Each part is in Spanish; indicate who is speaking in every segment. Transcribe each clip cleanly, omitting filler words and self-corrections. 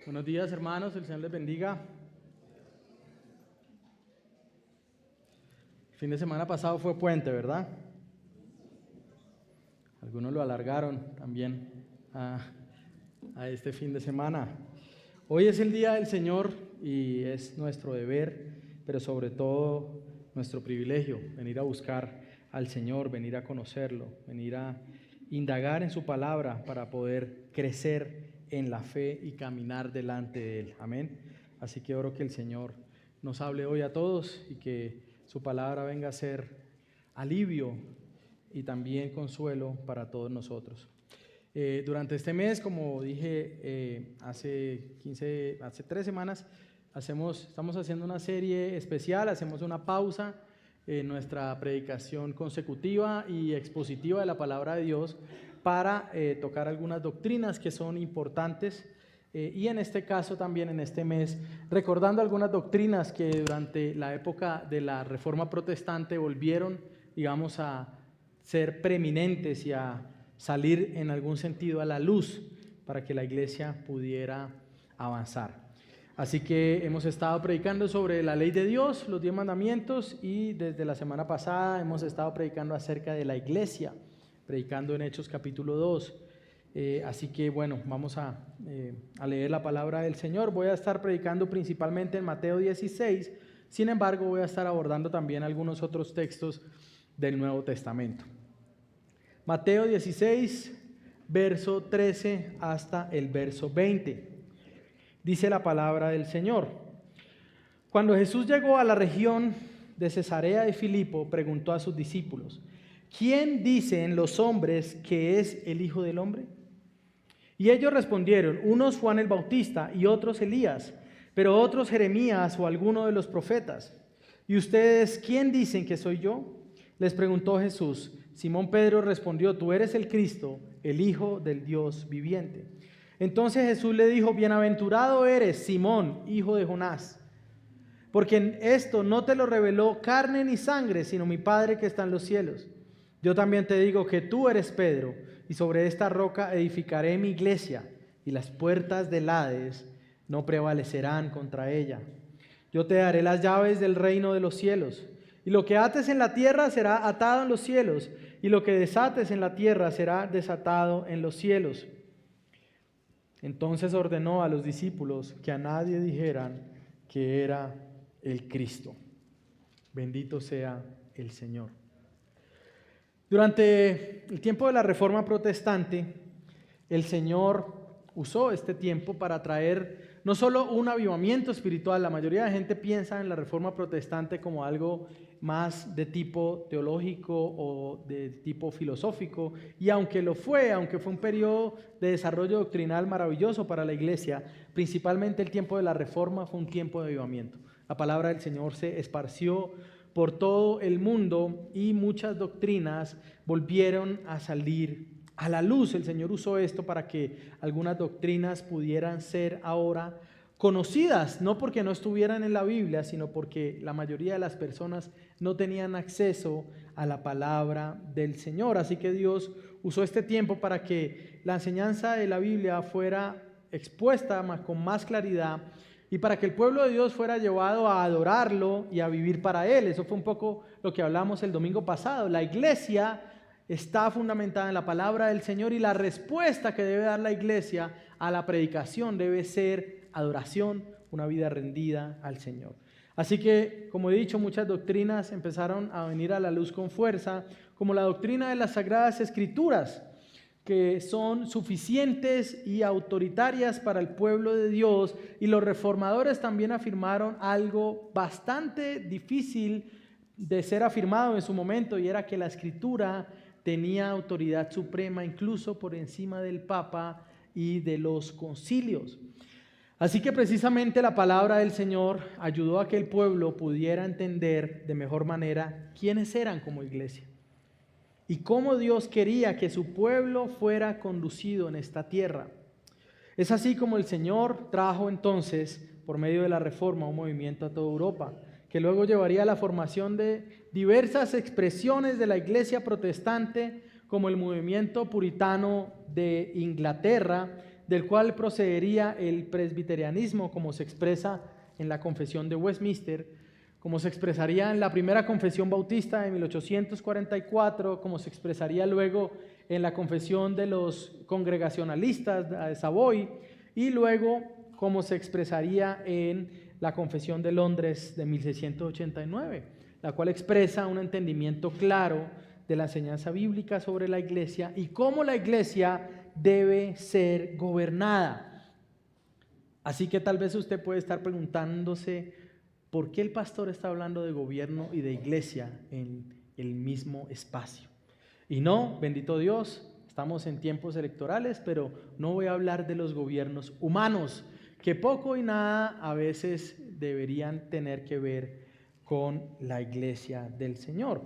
Speaker 1: Buenos días, hermanos, el Señor les bendiga. El fin de semana pasado fue puente, ¿verdad? Algunos lo alargaron también a este fin de semana. Hoy es el día del Señor y es nuestro deber, pero sobre todo nuestro privilegio, venir a buscar al Señor, venir a conocerlo, venir a indagar en su palabra para poder crecer en la fe y caminar delante de Él. Amén. Así que oro que el Señor nos hable hoy a todos y que su palabra venga a ser alivio y también consuelo para todos nosotros. Durante este mes, como dije hace 3 semanas, estamos haciendo una serie especial, hacemos una pausa en nuestra predicación consecutiva y expositiva de la palabra de Dios para tocar algunas doctrinas que son importantes y en este caso también en este mes recordando algunas doctrinas que durante la época de la Reforma Protestante volvieron, digamos, a ser preeminentes y a salir en algún sentido a la luz para que la iglesia pudiera avanzar. Así que hemos estado predicando sobre la ley de Dios, los 10 mandamientos, y desde la semana pasada hemos estado predicando acerca de la iglesia, predicando en Hechos capítulo 2. Así que bueno, vamos a leer la palabra del Señor. Voy a estar predicando principalmente en Mateo 16, sin embargo voy a estar abordando también algunos otros textos del Nuevo Testamento. Mateo 16, verso 13 hasta el verso 20. Dice la palabra del Señor. Cuando Jesús llegó a la región de Cesarea de Filipo, preguntó a sus discípulos: ¿quién dicen los hombres que es el Hijo del Hombre? Y ellos respondieron: unos Juan el Bautista y otros Elías, pero otros Jeremías o alguno de los profetas. ¿Y ustedes quién dicen que soy yo? Les preguntó Jesús. Simón Pedro respondió: tú eres el Cristo, el Hijo del Dios viviente. Entonces Jesús le dijo: bienaventurado eres, Simón, hijo de Jonás, porque esto no te lo reveló carne ni sangre, sino mi Padre que está en los cielos. Yo también te digo que tú eres Pedro, y sobre esta roca edificaré mi iglesia, y las puertas del Hades no prevalecerán contra ella. Yo te daré las llaves del reino de los cielos, y lo que ates en la tierra será atado en los cielos, y lo que desates en la tierra será desatado en los cielos. Entonces ordenó a los discípulos que a nadie dijeran que era el Cristo. Bendito sea el Señor. Durante el tiempo de la Reforma Protestante, el Señor usó este tiempo para traer no solo un avivamiento espiritual. La mayoría de gente piensa en la Reforma Protestante como algo más de tipo teológico o de tipo filosófico, y aunque fue un periodo de desarrollo doctrinal maravilloso para la iglesia, principalmente el tiempo de la Reforma fue un tiempo de avivamiento. La palabra del Señor se esparció por todo el mundo y muchas doctrinas volvieron a salir a la luz. El Señor usó esto para que algunas doctrinas pudieran ser ahora conocidas, no porque no estuvieran en la Biblia, sino porque la mayoría de las personas no tenían acceso a la palabra del Señor. Así que Dios usó este tiempo para que la enseñanza de la Biblia fuera expuesta con más claridad y para que el pueblo de Dios fuera llevado a adorarlo y a vivir para Él. Eso fue un poco lo que hablamos el domingo pasado. La iglesia está fundamentada en la palabra del Señor y la respuesta que debe dar la iglesia a la predicación debe ser adoración, una vida rendida al Señor. Así que, como he dicho, muchas doctrinas empezaron a venir a la luz con fuerza, como la doctrina de las Sagradas Escrituras, que son suficientes y autoritarias para el pueblo de Dios, y los reformadores también afirmaron algo bastante difícil de ser afirmado en su momento, y era que la Escritura tenía autoridad suprema incluso por encima del Papa y de los concilios. Así que precisamente la palabra del Señor ayudó a que el pueblo pudiera entender de mejor manera quiénes eran como iglesia y cómo Dios quería que su pueblo fuera conducido en esta tierra. Es así como el Señor trajo entonces, por medio de la Reforma, un movimiento a toda Europa, que luego llevaría a la formación de diversas expresiones de la iglesia protestante, como el movimiento puritano de Inglaterra, del cual procedería el presbiterianismo, como se expresa en la Confesión de Westminster, como se expresaría en la primera Confesión Bautista de 1844, como se expresaría luego en la Confesión de los Congregacionalistas de Savoy, y luego como se expresaría en la Confesión de Londres de 1689, la cual expresa un entendimiento claro de la enseñanza bíblica sobre la iglesia y cómo la iglesia debe ser gobernada. Así que tal vez usted puede estar preguntándose, ¿por qué el pastor está hablando de gobierno y de iglesia en el mismo espacio? Y no, bendito Dios, estamos en tiempos electorales, pero no voy a hablar de los gobiernos humanos, que poco y nada a veces deberían tener que ver con la iglesia del Señor.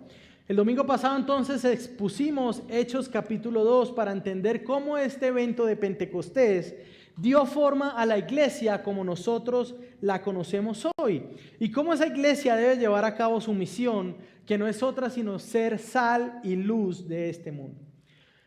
Speaker 1: El domingo pasado entonces expusimos Hechos capítulo 2 para entender cómo este evento de Pentecostés dio forma a la iglesia como nosotros la conocemos hoy, y cómo esa iglesia debe llevar a cabo su misión, que no es otra sino ser sal y luz de este mundo.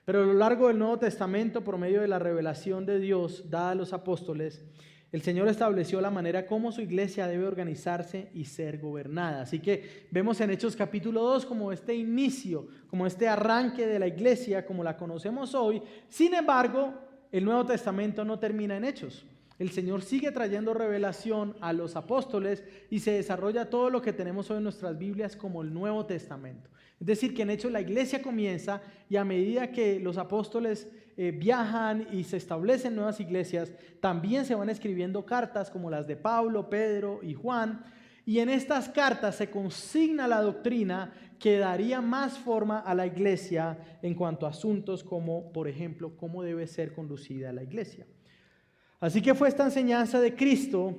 Speaker 1: Pero a lo largo del Nuevo Testamento, por medio de la revelación de Dios dada a los apóstoles, el Señor estableció la manera como su iglesia debe organizarse y ser gobernada. Así que vemos en Hechos capítulo 2 como este inicio, como este arranque de la iglesia como la conocemos hoy. Sin embargo, el Nuevo Testamento no termina en Hechos. El Señor sigue trayendo revelación a los apóstoles y se desarrolla todo lo que tenemos hoy en nuestras Biblias como el Nuevo Testamento. Es decir, que en Hechos la iglesia comienza, y a medida que los apóstoles viajan y se establecen nuevas iglesias, también se van escribiendo cartas como las de Pablo, Pedro y Juan, y en estas cartas se consigna la doctrina que daría más forma a la iglesia en cuanto a asuntos como, por ejemplo, cómo debe ser conducida la iglesia. Así que fue esta enseñanza de Cristo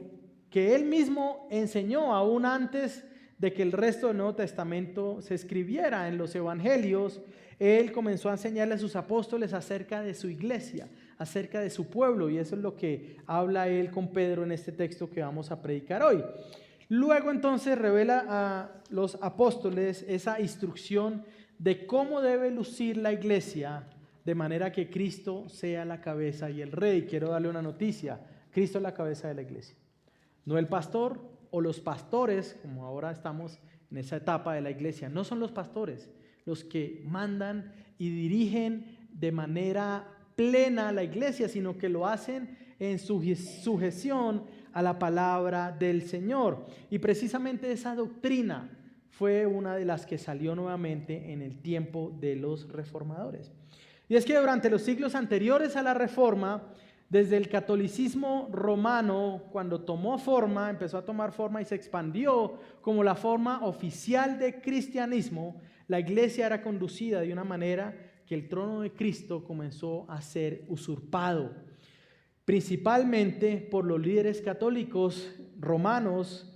Speaker 1: que Él mismo enseñó aún antes de que el resto del Nuevo Testamento se escribiera en los evangelios. Él comenzó a enseñarle a sus apóstoles acerca de su iglesia, acerca de su pueblo, y eso es lo que habla Él con Pedro en este texto que vamos a predicar hoy. Luego entonces revela a los apóstoles esa instrucción de cómo debe lucir la iglesia, de manera que Cristo sea la cabeza y el rey. Quiero darle una noticia: Cristo es la cabeza de la iglesia, no el pastor o los pastores, como ahora estamos en esa etapa de la iglesia. No son los pastores los que mandan y dirigen de manera plena la iglesia, sino que lo hacen en sujeción a la palabra del Señor. Y precisamente esa doctrina fue una de las que salió nuevamente en el tiempo de los reformadores. Y es que durante los siglos anteriores a la Reforma, desde el catolicismo romano, cuando tomó forma, empezó a tomar forma y se expandió como la forma oficial de cristianismo, la iglesia era conducida de una manera que el trono de Cristo comenzó a ser usurpado, principalmente por los líderes católicos romanos,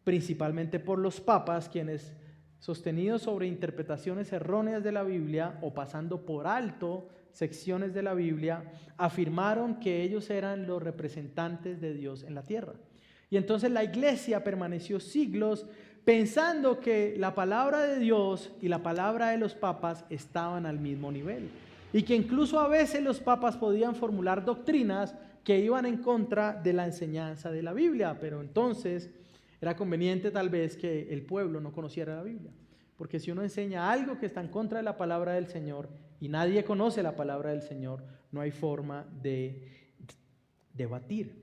Speaker 1: principalmente por los papas, quienes, sostenidos sobre interpretaciones erróneas de la Biblia o pasando por alto secciones de la Biblia, afirmaron que ellos eran los representantes de Dios en la tierra. Y entonces la iglesia permaneció siglos pensando que la palabra de Dios y la palabra de los papas estaban al mismo nivel, y que incluso a veces los papas podían formular doctrinas que iban en contra de la enseñanza de la Biblia, pero entonces era conveniente tal vez que el pueblo no conociera la Biblia, porque si uno enseña algo que está en contra de la palabra del Señor y nadie conoce la palabra del Señor, no hay forma de debatir.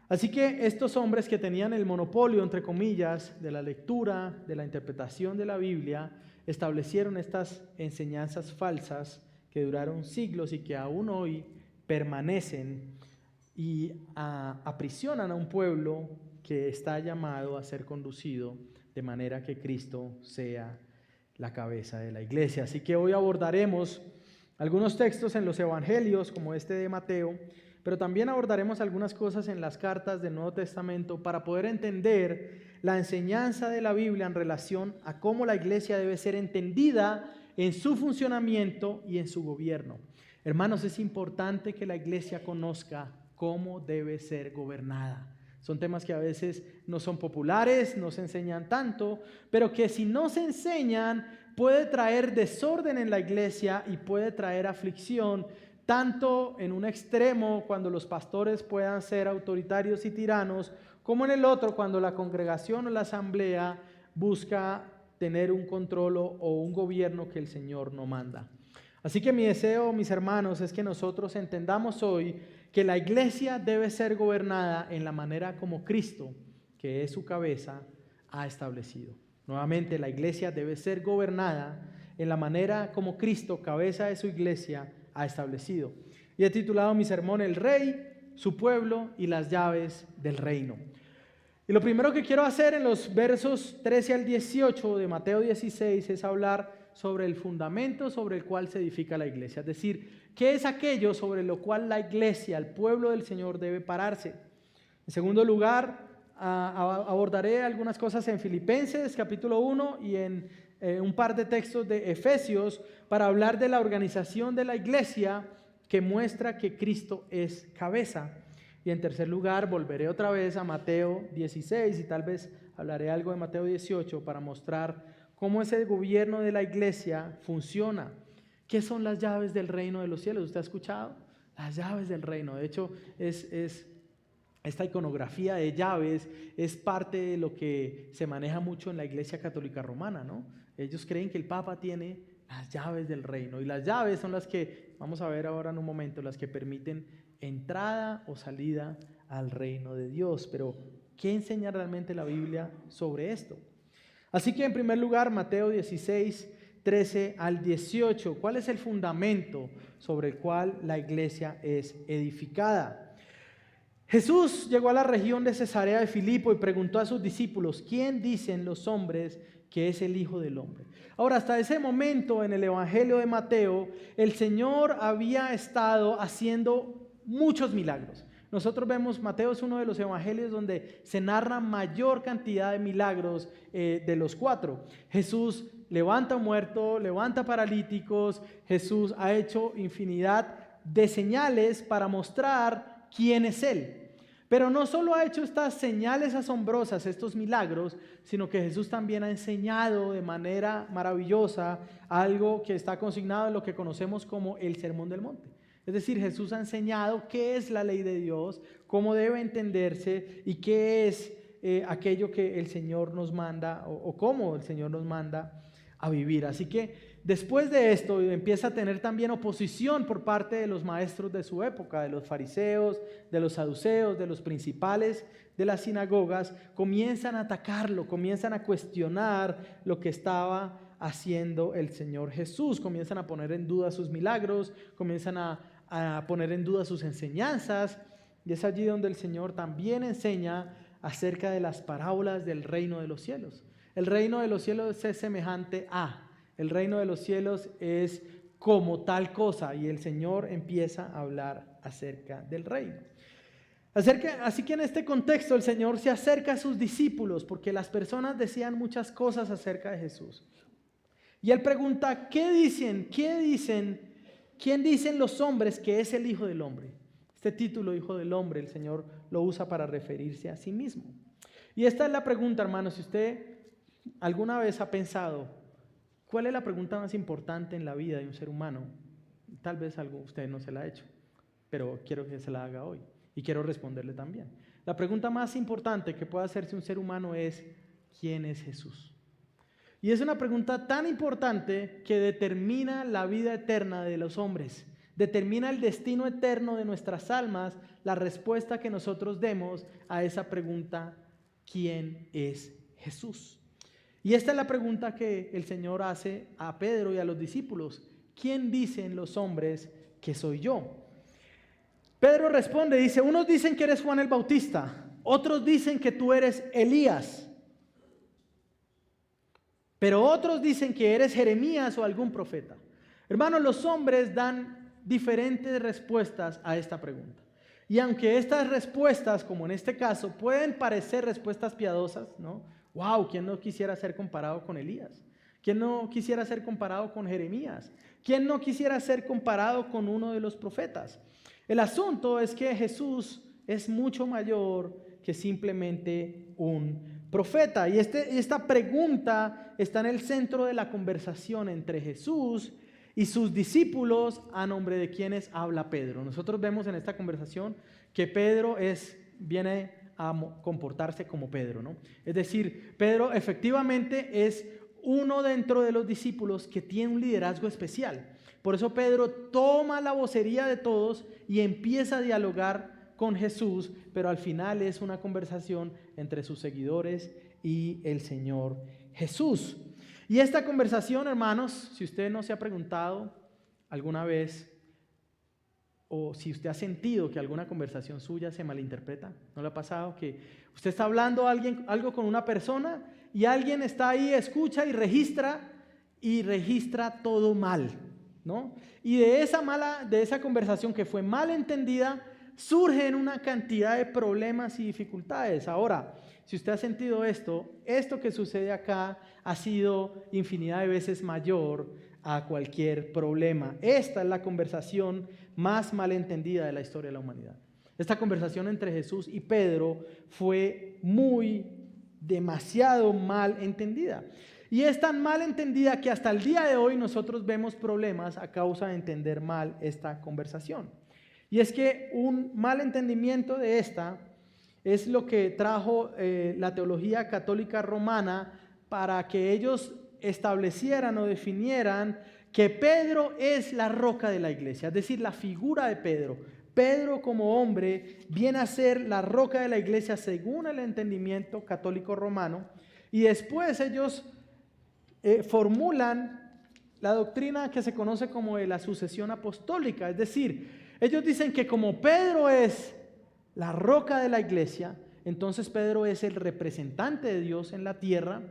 Speaker 1: Así que estos hombres que tenían el monopolio, entre comillas, de la lectura, de la interpretación de la Biblia, establecieron estas enseñanzas falsas que duraron siglos y que aún hoy permanecen y aprisionan a un pueblo que está llamado a ser conducido de manera que Cristo sea la cabeza de la iglesia. Así que hoy abordaremos algunos textos en los evangelios, como este de Mateo, pero también abordaremos algunas cosas en las cartas del Nuevo Testamento para poder entender la enseñanza de la Biblia en relación a cómo la iglesia debe ser entendida en su funcionamiento y en su gobierno. Hermanos, es importante que la iglesia conozca cómo debe ser gobernada. Son temas que a veces no son populares, no se enseñan tanto, pero que si no se enseñan puede traer desorden en la iglesia y puede traer aflicción, tanto en un extremo cuando los pastores puedan ser autoritarios y tiranos, como en el otro cuando la congregación o la asamblea busca tener un control o un gobierno que el Señor no manda. Así que mi deseo, mis hermanos, es que nosotros entendamos hoy que la iglesia debe ser gobernada en la manera como Cristo, que es su cabeza, ha establecido. Nuevamente, la iglesia debe ser gobernada en la manera como Cristo, cabeza de su iglesia, ha establecido. Y he titulado mi sermón El Rey, su pueblo y las llaves del reino. Y lo primero que quiero hacer en los versos 13 al 18 de Mateo 16 es hablar sobre el fundamento sobre el cual se edifica la iglesia. Es decir, ¿qué es aquello sobre lo cual la iglesia, el pueblo del Señor, debe pararse? En segundo lugar, abordaré algunas cosas en Filipenses capítulo 1 y en un par de textos de Efesios para hablar de la organización de la iglesia que muestra que Cristo es cabeza. Y en tercer lugar, volveré otra vez a Mateo 16 y tal vez hablaré algo de Mateo 18 para mostrar cómo ese gobierno de la iglesia funciona. ¿Qué son las llaves del reino de los cielos? ¿Usted ha escuchado? Las llaves del reino. De hecho, esta iconografía de llaves es parte de lo que se maneja mucho en la Iglesia Católica Romana, ¿no? Ellos creen que el Papa tiene las llaves del reino y las llaves son las que, vamos a ver ahora en un momento, las que permiten entrada o salida al reino de Dios. Pero, ¿qué enseña realmente la Biblia sobre esto? Así que en primer lugar, Mateo 16, 13 al 18, ¿cuál es el fundamento sobre el cual la iglesia es edificada? Jesús llegó a la región de Cesarea de Filipo y preguntó a sus discípulos, ¿quién dicen los hombres que es el Hijo del Hombre? Ahora, hasta ese momento en el Evangelio de Mateo, el Señor había estado haciendo muchos milagros. Nosotros vemos, Mateo es uno de los evangelios donde se narra mayor cantidad de milagros de los 4. Jesús levanta muertos, levanta paralíticos, Jesús ha hecho infinidad de señales para mostrar quién es Él. Pero no solo ha hecho estas señales asombrosas, estos milagros, sino que Jesús también ha enseñado de manera maravillosa algo que está consignado en lo que conocemos como el Sermón del Monte. Es decir, Jesús ha enseñado qué es la ley de Dios, cómo debe entenderse y qué es aquello que el Señor nos manda o cómo el Señor nos manda a vivir. Así que después de esto empieza a tener también oposición por parte de los maestros de su época, de los fariseos, de los saduceos, de los principales de las sinagogas. Comienzan a atacarlo, comienzan a cuestionar lo que estaba haciendo el Señor Jesús, comienzan a poner en duda sus milagros, comienzan a poner en duda sus enseñanzas, y es allí donde el Señor también enseña acerca de las parábolas del reino de los cielos. El reino de los cielos es semejante a, el reino de los cielos es como tal cosa, y el Señor empieza a hablar acerca del reino. Así que en este contexto el Señor se acerca a sus discípulos porque las personas decían muchas cosas acerca de Jesús. Y Él pregunta, ¿quién dicen los hombres que es el Hijo del Hombre? Este título, Hijo del Hombre, el Señor lo usa para referirse a sí mismo. Y esta es la pregunta, hermanos, si usted alguna vez ha pensado, ¿cuál es la pregunta más importante en la vida de un ser humano? Tal vez usted no se la ha hecho, pero quiero que se la haga hoy y quiero responderle también. La pregunta más importante que puede hacerse un ser humano es, ¿quién es Jesús? Y es una pregunta tan importante que determina la vida eterna de los hombres, determina el destino eterno de nuestras almas, la respuesta que nosotros demos a esa pregunta, ¿quién es Jesús? Y esta es la pregunta que el Señor hace a Pedro y a los discípulos, ¿quién dicen los hombres que soy yo? Pedro responde, dice, unos dicen que eres Juan el Bautista, otros dicen que tú eres Elías, pero otros dicen que eres Jeremías o algún profeta. Hermanos, los hombres dan diferentes respuestas a esta pregunta. Y aunque estas respuestas, como en este caso, pueden parecer respuestas piadosas, ¿no? Wow, ¿quién no quisiera ser comparado con Elías? ¿Quién no quisiera ser comparado con Jeremías? ¿Quién no quisiera ser comparado con uno de los profetas? El asunto es que Jesús es mucho mayor que simplemente un profeta. Y esta pregunta está en el centro de la conversación entre Jesús y sus discípulos a nombre de quienes habla Pedro. Nosotros vemos en esta conversación que Pedro viene a comportarse como Pedro, ¿no? Es decir, Pedro efectivamente es uno dentro de los discípulos que tiene un liderazgo especial. Por eso Pedro toma la vocería de todos y empieza a dialogar con Jesús, pero al final es una conversación entre sus seguidores y el Señor Jesús. Y esta conversación, hermanos, si usted no se ha preguntado alguna vez, o si usted ha sentido que alguna conversación suya se malinterpreta, ¿no le ha pasado que usted está hablando algo con una persona y alguien está ahí, escucha y registra todo mal, ¿no? Y de esa conversación que fue mal entendida, surgen una cantidad de problemas y dificultades. Ahora, si usted ha sentido esto que sucede acá ha sido infinidad de veces mayor a cualquier problema. Esta es la conversación más malentendida de la historia de la humanidad. Esta conversación entre Jesús y Pedro fue demasiado mal entendida. Y es tan mal entendida que hasta el día de hoy nosotros vemos problemas a causa de entender mal esta conversación. Y es que un mal entendimiento de esta es lo que trajo la teología católica romana para que ellos establecieran o definieran que Pedro es la roca de la iglesia, es decir, la figura de Pedro. Pedro como hombre viene a ser la roca de la iglesia según el entendimiento católico romano, y después ellos formulan la doctrina que se conoce como de la sucesión apostólica, es decir, ellos dicen que como Pedro es la roca de la iglesia, entonces Pedro es el representante de Dios en la tierra,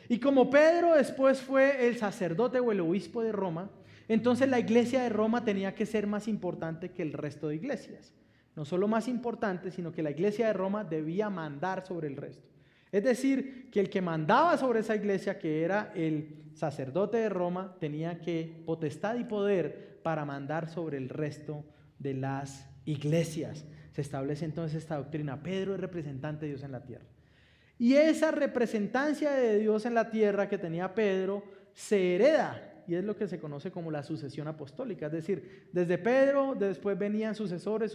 Speaker 1: y como Pedro después fue el sacerdote o el obispo de Roma, entonces la iglesia de Roma tenía que ser más importante que el resto de iglesias. No solo más importante, sino que la iglesia de Roma debía mandar sobre el resto. Es decir, que el que mandaba sobre esa iglesia, que era el sacerdote de Roma, tenía que potestad y poder para mandar sobre el resto de las iglesias. Se establece entonces esta doctrina: Pedro es representante de Dios en la tierra. Y esa representancia de Dios en la tierra que tenía Pedro se hereda, y es lo que se conoce como la sucesión apostólica. Es decir, desde Pedro después venían sucesores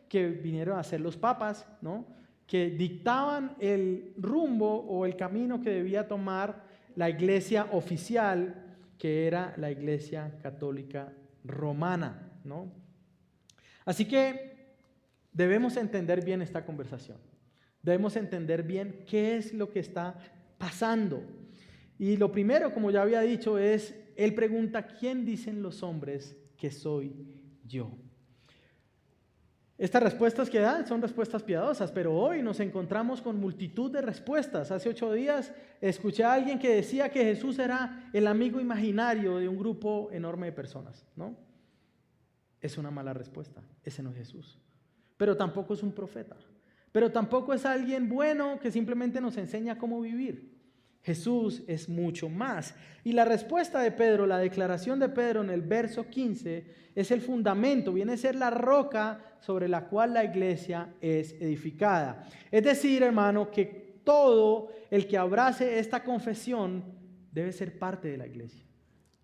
Speaker 1: que vinieron a ser los papas, ¿no? Que dictaban el rumbo o el camino que debía tomar la iglesia oficial, que era la iglesia católica romana, ¿no? Así que debemos entender bien esta conversación. Debemos entender bien qué es lo que está pasando. Y lo primero, como ya había dicho, es, él pregunta: ¿quién dicen los hombres que soy yo? Estas respuestas que dan son respuestas piadosas, pero hoy nos encontramos con multitud de respuestas. Hace 8 días escuché a alguien que decía que Jesús era el amigo imaginario de un grupo enorme de personas, ¿no? Es una mala respuesta, ese no es Jesús. Pero tampoco es un profeta. Pero tampoco es alguien bueno que simplemente nos enseña cómo vivir. Jesús es mucho más. Y la respuesta de Pedro, la declaración de Pedro en el verso 15, es el fundamento, viene a ser la roca sobre la cual la iglesia es edificada. Es decir, hermano, que todo el que abrace esta confesión debe ser parte de la iglesia.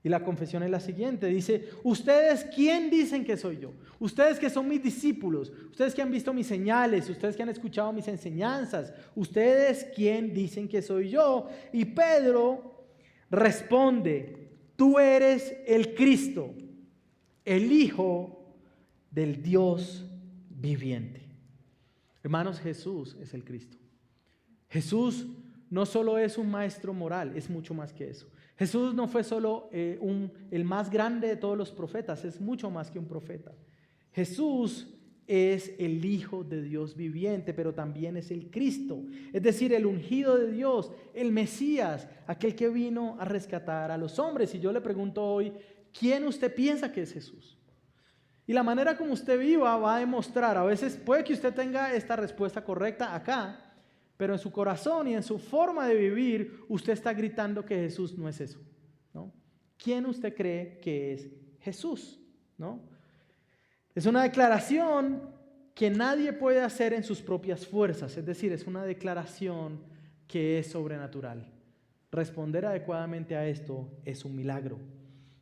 Speaker 1: Y la confesión es la siguiente, dice: ¿ustedes quién dicen que soy yo? Ustedes que son mis discípulos, ustedes que han visto mis señales, ustedes que han escuchado mis enseñanzas, ¿ustedes quién dicen que soy yo? Y Pedro responde: tú eres el Cristo, el Hijo del Dios viviente. Hermanos, Jesús es el Cristo. Jesús no solo es un maestro moral, es mucho más que eso. Jesús no fue solo el más grande de todos los profetas, es mucho más que un profeta. Jesús es el Hijo de Dios viviente, pero también es el Cristo, es decir, el ungido de Dios, el Mesías, aquel que vino a rescatar a los hombres. Y yo le pregunto hoy, ¿quién usted piensa que es Jesús? Y la manera como usted viva va a demostrar, a veces puede que usted tenga esta respuesta correcta acá, pero en su corazón y en su forma de vivir, usted está gritando que Jesús no es eso, ¿no? ¿Quién usted cree que es Jesús, ¿no? Es una declaración que nadie puede hacer en sus propias fuerzas, es decir, es una declaración que es sobrenatural. Responder adecuadamente a esto es un milagro.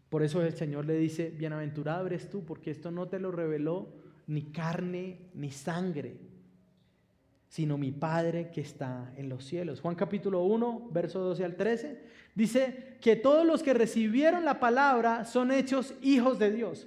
Speaker 1: Por eso el Señor le dice, bienaventurado eres tú, porque esto no te lo reveló ni carne ni sangre, sino mi Padre que está en los cielos. Juan capítulo 1, verso 12 al 13, dice que todos los que recibieron la palabra son hechos hijos de Dios,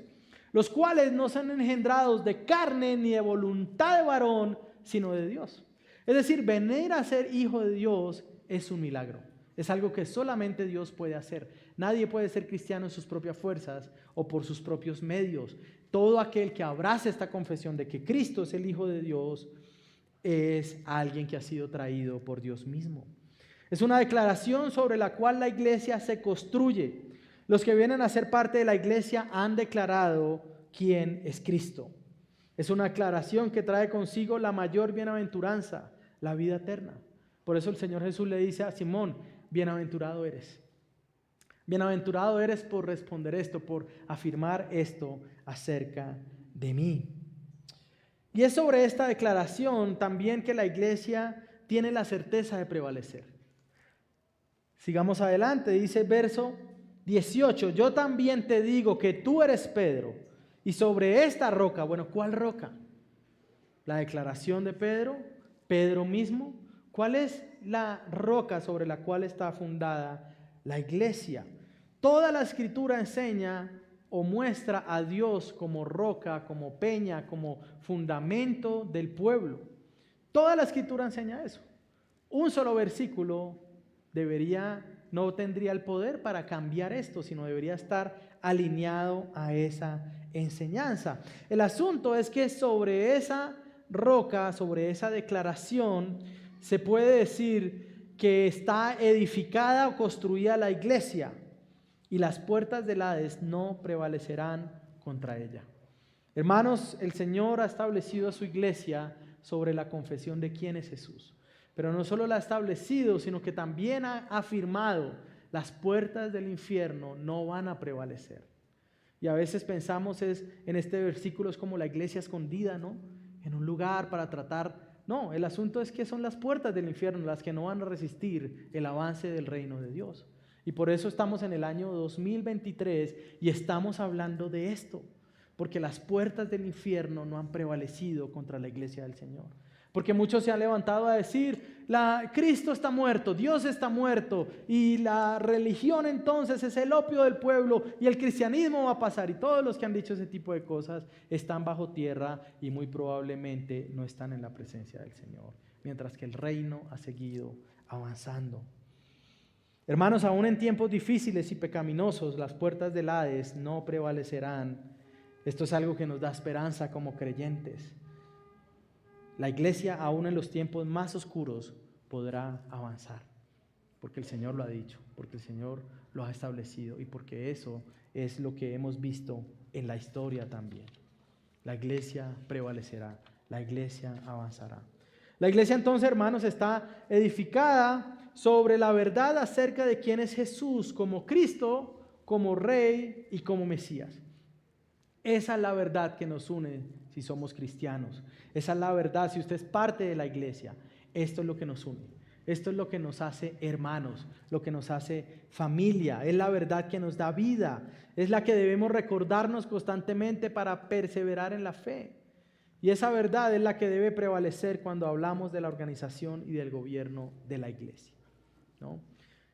Speaker 1: los cuales no son engendrados de carne ni de voluntad de varón, sino de Dios. Es decir, venir a ser hijo de Dios es un milagro. Es algo que solamente Dios puede hacer. Nadie puede ser cristiano en sus propias fuerzas o por sus propios medios. Todo aquel que abrace esta confesión de que Cristo es el Hijo de Dios es alguien que ha sido traído por Dios mismo. Es una declaración sobre la cual la iglesia se construye. Los que vienen a ser parte de la iglesia han declarado quién es Cristo. Es una declaración que trae consigo la mayor bienaventuranza, la vida eterna. Por eso el Señor Jesús le dice a Simón, bienaventurado eres. Bienaventurado eres por responder esto, por afirmar esto acerca de mí. Y es sobre esta declaración también que la iglesia tiene la certeza de prevalecer. Sigamos adelante, dice verso 18, yo también te digo que tú eres Pedro, y sobre esta roca, bueno, ¿cuál roca? La declaración de Pedro, Pedro mismo. ¿Cuál es la roca sobre la cual está fundada la iglesia? Toda la escritura enseña o muestra a Dios como roca, como peña, como fundamento del pueblo. Toda la escritura enseña eso. Un solo versículo no tendría el poder para cambiar esto, sino debería estar alineado a esa enseñanza. El asunto es que sobre esa roca, sobre esa declaración, se puede decir que está edificada o construida la iglesia y las puertas del Hades no prevalecerán contra ella. Hermanos, el Señor ha establecido a su iglesia sobre la confesión de quién es Jesús. Pero no solo la ha establecido, sino que también ha afirmado, las puertas del infierno no van a prevalecer. Y a veces pensamos en este versículo es como la iglesia escondida, ¿no? En un lugar para tratar. No, el asunto es que son las puertas del infierno las que no van a resistir el avance del reino de Dios. Y por eso estamos en el año 2023 y estamos hablando de esto. Porque las puertas del infierno no han prevalecido contra la iglesia del Señor. Porque muchos se han levantado a decir, Cristo está muerto, Dios está muerto, y la religión entonces es el opio del pueblo, y el cristianismo va a pasar. Y todos los que han dicho ese tipo de cosas están bajo tierra y muy probablemente no están en la presencia del Señor, mientras que el reino ha seguido avanzando. Hermanos, aún en tiempos difíciles y pecaminosos, las puertas del Hades no prevalecerán. Esto es algo que nos da esperanza como creyentes. La iglesia, aún en los tiempos más oscuros, podrá avanzar, porque el Señor lo ha dicho, porque el Señor lo ha establecido y porque eso es lo que hemos visto en la historia también. La iglesia prevalecerá, la iglesia avanzará. La iglesia entonces, hermanos, está edificada sobre la verdad acerca de quién es Jesús como Cristo, como Rey y como Mesías. Esa es la verdad que nos une si somos cristianos. Esa es la verdad si usted es parte de la iglesia. Esto es lo que nos une. Esto es lo que nos hace hermanos, lo que nos hace familia. Es la verdad que nos da vida. Es la que debemos recordarnos constantemente para perseverar en la fe. Y esa verdad es la que debe prevalecer cuando hablamos de la organización y del gobierno de la iglesia, ¿no?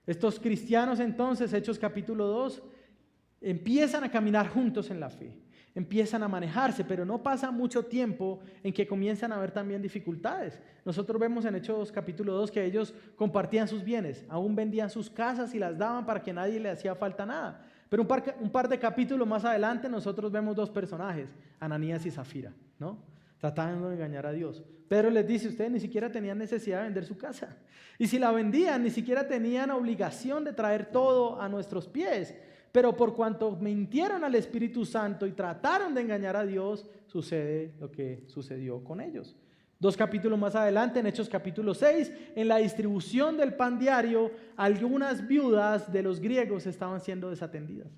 Speaker 1: Estos cristianos entonces, Hechos capítulo 2, empiezan a caminar juntos en la fe. Empiezan a manejarse, pero no pasa mucho tiempo en que comienzan a haber también dificultades. Nosotros vemos en Hechos capítulo 2 que ellos compartían sus bienes, aún vendían sus casas y las daban para que nadie le hacía falta nada. Pero un par de capítulos más adelante nosotros vemos dos personajes, Ananías y Zafira, ¿no? Tratando de engañar a Dios. Pedro les dice, ustedes ni siquiera tenían necesidad de vender su casa. Y si la vendían, ni siquiera tenían obligación de traer todo a nuestros pies. Pero por cuanto mintieron al Espíritu Santo y trataron de engañar a Dios, sucede lo que sucedió con ellos. 2 capítulos más adelante, en Hechos capítulo 6, en la distribución del pan diario, algunas viudas de los griegos estaban siendo desatendidas.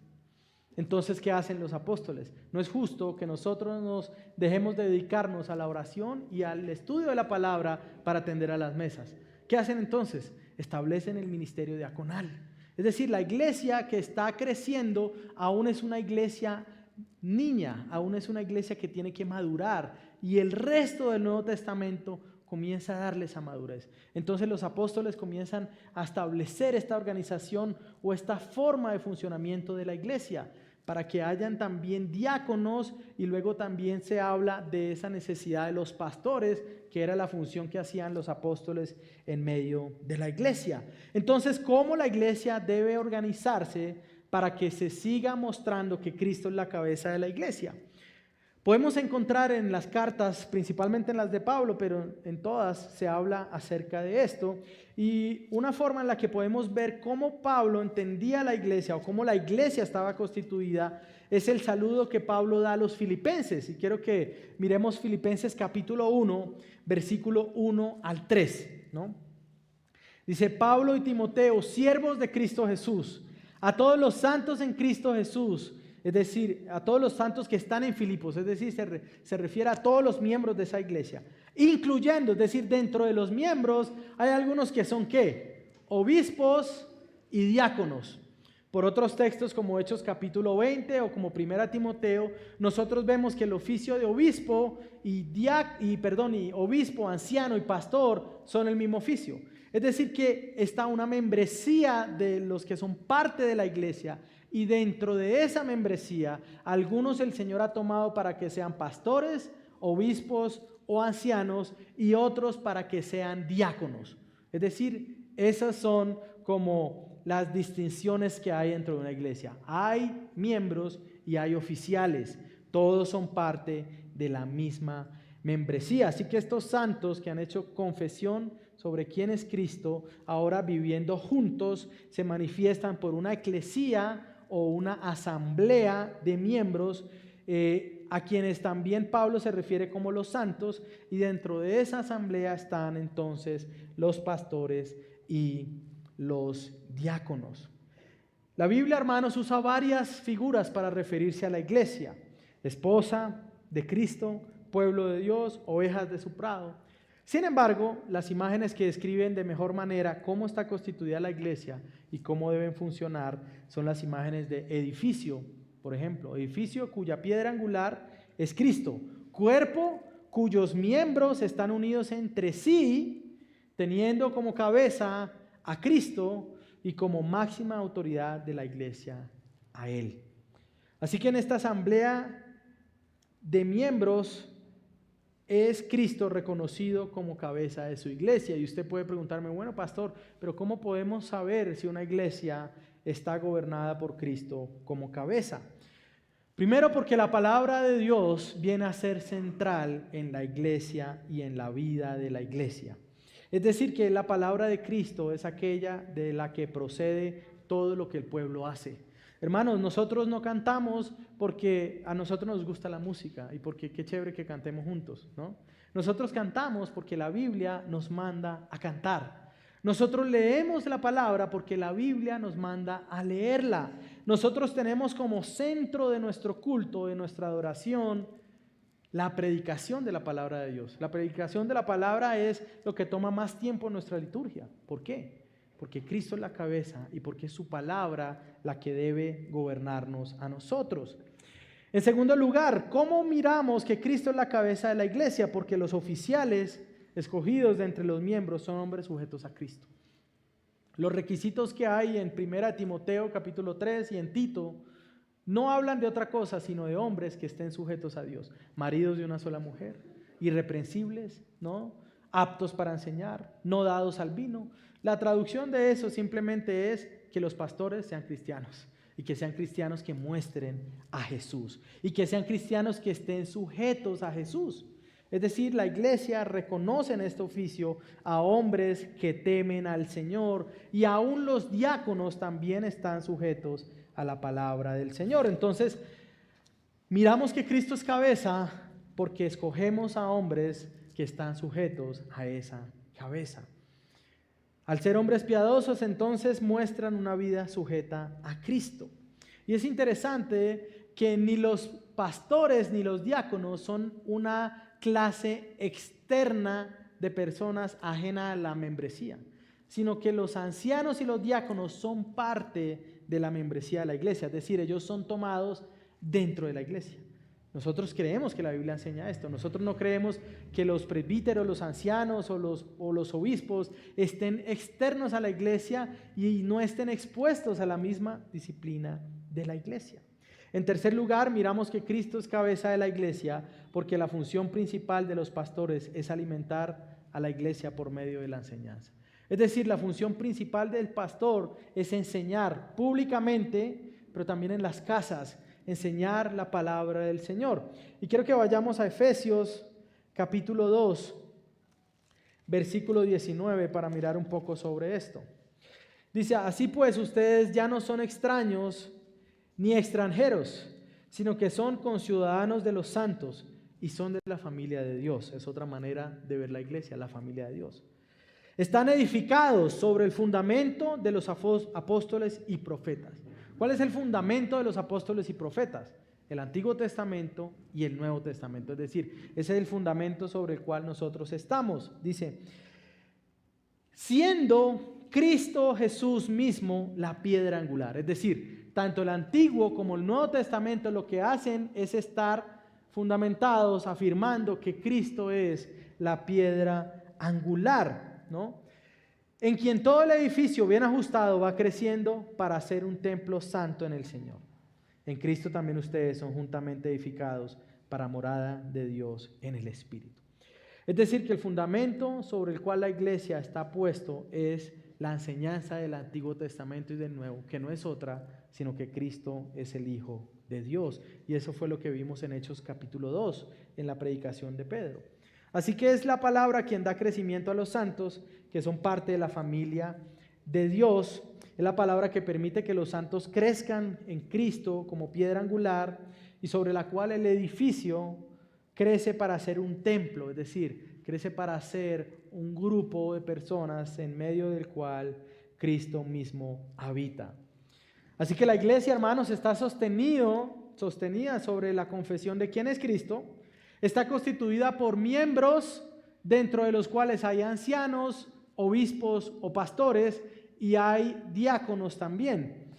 Speaker 1: Entonces, ¿qué hacen los apóstoles? No es justo que nosotros nos dejemos de dedicarnos a la oración y al estudio de la palabra para atender a las mesas. ¿Qué hacen entonces? Establecen el ministerio diaconal. Es decir, la iglesia que está creciendo aún es una iglesia niña, aún es una iglesia que tiene que madurar, y el resto del Nuevo Testamento comienza a darle esa madurez. Entonces los apóstoles comienzan a establecer esta organización o esta forma de funcionamiento de la iglesia, para que hayan también diáconos, y luego también se habla de esa necesidad de los pastores, que era la función que hacían los apóstoles en medio de la iglesia. Entonces, ¿cómo la iglesia debe organizarse para que se siga mostrando que Cristo es la cabeza de la iglesia? Podemos encontrar en las cartas, principalmente en las de Pablo, pero en todas se habla acerca de esto. Y una forma en la que podemos ver cómo Pablo entendía la iglesia o cómo la iglesia estaba constituida es el saludo que Pablo da a los filipenses. Y quiero que miremos Filipenses capítulo 1, versículo 1 al 3, ¿no? Dice: Pablo y Timoteo, siervos de Cristo Jesús, a todos los santos en Cristo Jesús, es decir, a todos los santos que están en Filipos, es decir, se refiere a todos los miembros de esa iglesia, incluyendo, es decir, dentro de los miembros hay algunos que son ¿qué? Obispos y diáconos. Por otros textos como Hechos capítulo 20 o como 1 Timoteo, nosotros vemos que el oficio de obispo y obispo, anciano y pastor son el mismo oficio. Es decir, que está una membresía de los que son parte de la iglesia, y dentro de esa membresía, algunos el Señor ha tomado para que sean pastores, obispos o ancianos, y otros para que sean diáconos. Es decir, esas son como las distinciones que hay dentro de una iglesia. Hay miembros y hay oficiales. Todos son parte de la misma membresía. Así que estos santos que han hecho confesión sobre quién es Cristo, ahora viviendo juntos, se manifiestan por una eclesía o una asamblea de miembros, a quienes también Pablo se refiere como los santos, y dentro de esa asamblea están entonces los pastores y los diáconos. La Biblia, hermanos, usa varias figuras para referirse a la iglesia: esposa de Cristo, pueblo de Dios, ovejas de su prado. Sin embargo, las imágenes que describen de mejor manera cómo está constituida la iglesia y cómo deben funcionar son las imágenes de edificio. Por ejemplo, edificio cuya piedra angular es Cristo, cuerpo cuyos miembros están unidos entre sí, teniendo como cabeza a Cristo y como máxima autoridad de la iglesia a Él. Así que en esta asamblea de miembros es Cristo reconocido como cabeza de su iglesia. Y usted puede preguntarme: bueno, pastor, pero ¿cómo podemos saber si una iglesia está gobernada por Cristo como cabeza? Primero, porque la palabra de Dios viene a ser central en la iglesia y en la vida de la iglesia. Es decir, que la palabra de Cristo es aquella de la que procede todo lo que el pueblo hace. Hermanos, nosotros no cantamos porque a nosotros nos gusta la música y porque qué chévere que cantemos juntos, ¿no? Nosotros cantamos porque la Biblia nos manda a cantar. Nosotros leemos la palabra porque la Biblia nos manda a leerla. Nosotros tenemos como centro de nuestro culto, de nuestra adoración, la predicación de la palabra de Dios. La predicación de la palabra es lo que toma más tiempo en nuestra liturgia. ¿Por qué? Porque Cristo es la cabeza y porque es su palabra la que debe gobernarnos a nosotros. En segundo lugar, ¿cómo miramos que Cristo es la cabeza de la iglesia? Porque los oficiales escogidos de entre los miembros son hombres sujetos a Cristo. Los requisitos que hay en 1 Timoteo capítulo 3 y en Tito no hablan de otra cosa sino de hombres que estén sujetos a Dios, maridos de una sola mujer, irreprensibles, ¿no? Aptos para enseñar, no dados al vino. La traducción de eso simplemente es que los pastores sean cristianos, y que sean cristianos que muestren a Jesús, y que sean cristianos que estén sujetos a Jesús. Es decir, la iglesia reconoce en este oficio a hombres que temen al Señor, y aún los diáconos también están sujetos a la palabra del Señor. Entonces, miramos que Cristo es cabeza porque escogemos a hombres que están sujetos a esa cabeza. Al ser hombres piadosos, entonces muestran una vida sujeta a Cristo. Y es interesante que ni los pastores ni los diáconos son una clase externa de personas ajena a la membresía. sino que los ancianos y los diáconos son parte de la membresía de la iglesia, es decir, ellos son tomados dentro de la iglesia. Nosotros creemos que la Biblia enseña esto. Nosotros no creemos que los presbíteros, los ancianos o los obispos estén externos a la iglesia y no estén expuestos a la misma disciplina de la iglesia. En tercer lugar, miramos que Cristo es cabeza de la iglesia porque la función principal de los pastores es alimentar a la iglesia por medio de la enseñanza. Es decir, la función principal del pastor es enseñar públicamente, pero también en las casas, enseñar la palabra del Señor. Y quiero que vayamos a Efesios capítulo 2, versículo 19 para mirar un poco sobre esto. Dice, así pues ustedes ya no son extraños ni extranjeros, sino que son conciudadanos de los santos y son de la familia de Dios. Es otra manera de ver la iglesia, la familia de Dios. Están edificados sobre el fundamento de los apóstoles y profetas. ¿Cuál es el fundamento de los apóstoles y profetas? El Antiguo Testamento y el Nuevo Testamento. Es decir, ese es el fundamento sobre el cual nosotros estamos. Dice, siendo Cristo Jesús mismo la piedra angular. Es decir, tanto el Antiguo como el Nuevo Testamento lo que hacen es estar fundamentados, afirmando que Cristo es la piedra angular, ¿no? En quien todo el edificio bien ajustado va creciendo para ser un templo santo en el Señor. En Cristo también ustedes son juntamente edificados para morada de Dios en el Espíritu. Es decir, que el fundamento sobre el cual la iglesia está puesto es la enseñanza del Antiguo Testamento y del Nuevo, que no es otra, sino que Cristo es el Hijo de Dios. Y eso fue lo que vimos en Hechos capítulo 2, en la predicación de Pedro. Así que es la palabra quien da crecimiento a los santos, que son parte de la familia de Dios. Es la palabra que permite que los santos crezcan en Cristo como piedra angular y sobre la cual el edificio crece para ser un templo, es decir, crece para ser un grupo de personas en medio del cual Cristo mismo habita. Así que la iglesia, hermanos, está sostenida sobre la confesión de quién es Cristo. Está constituida por miembros dentro de los cuales hay ancianos, obispos o pastores y hay diáconos también.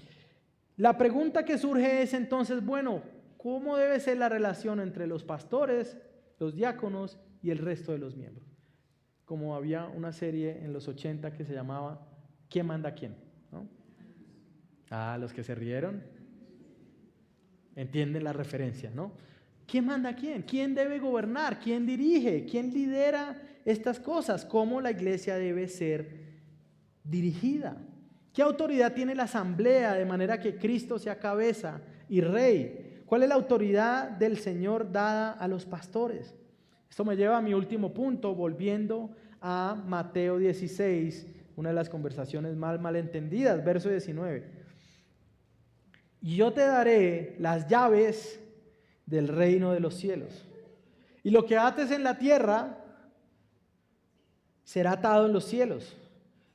Speaker 1: La pregunta que surge es entonces, bueno, ¿cómo debe ser la relación entre los pastores, los diáconos y el resto de los miembros? Como había una serie en los 80 que se llamaba ¿Quién manda a quién? ¿No? Los que se rieron entienden la referencia, ¿no? ¿Quién manda a quién? ¿Quién debe gobernar? ¿Quién dirige? ¿Quién lidera estas cosas? ¿Cómo la iglesia debe ser dirigida? ¿Qué autoridad tiene la asamblea de manera que Cristo sea cabeza y rey? ¿Cuál es la autoridad del Señor dada a los pastores? Esto me lleva a mi último punto, volviendo a Mateo 16, una de las conversaciones más malentendidas, verso 19. Y yo te daré las llaves del reino de los cielos. Y lo que ates en la tierra será atado en los cielos,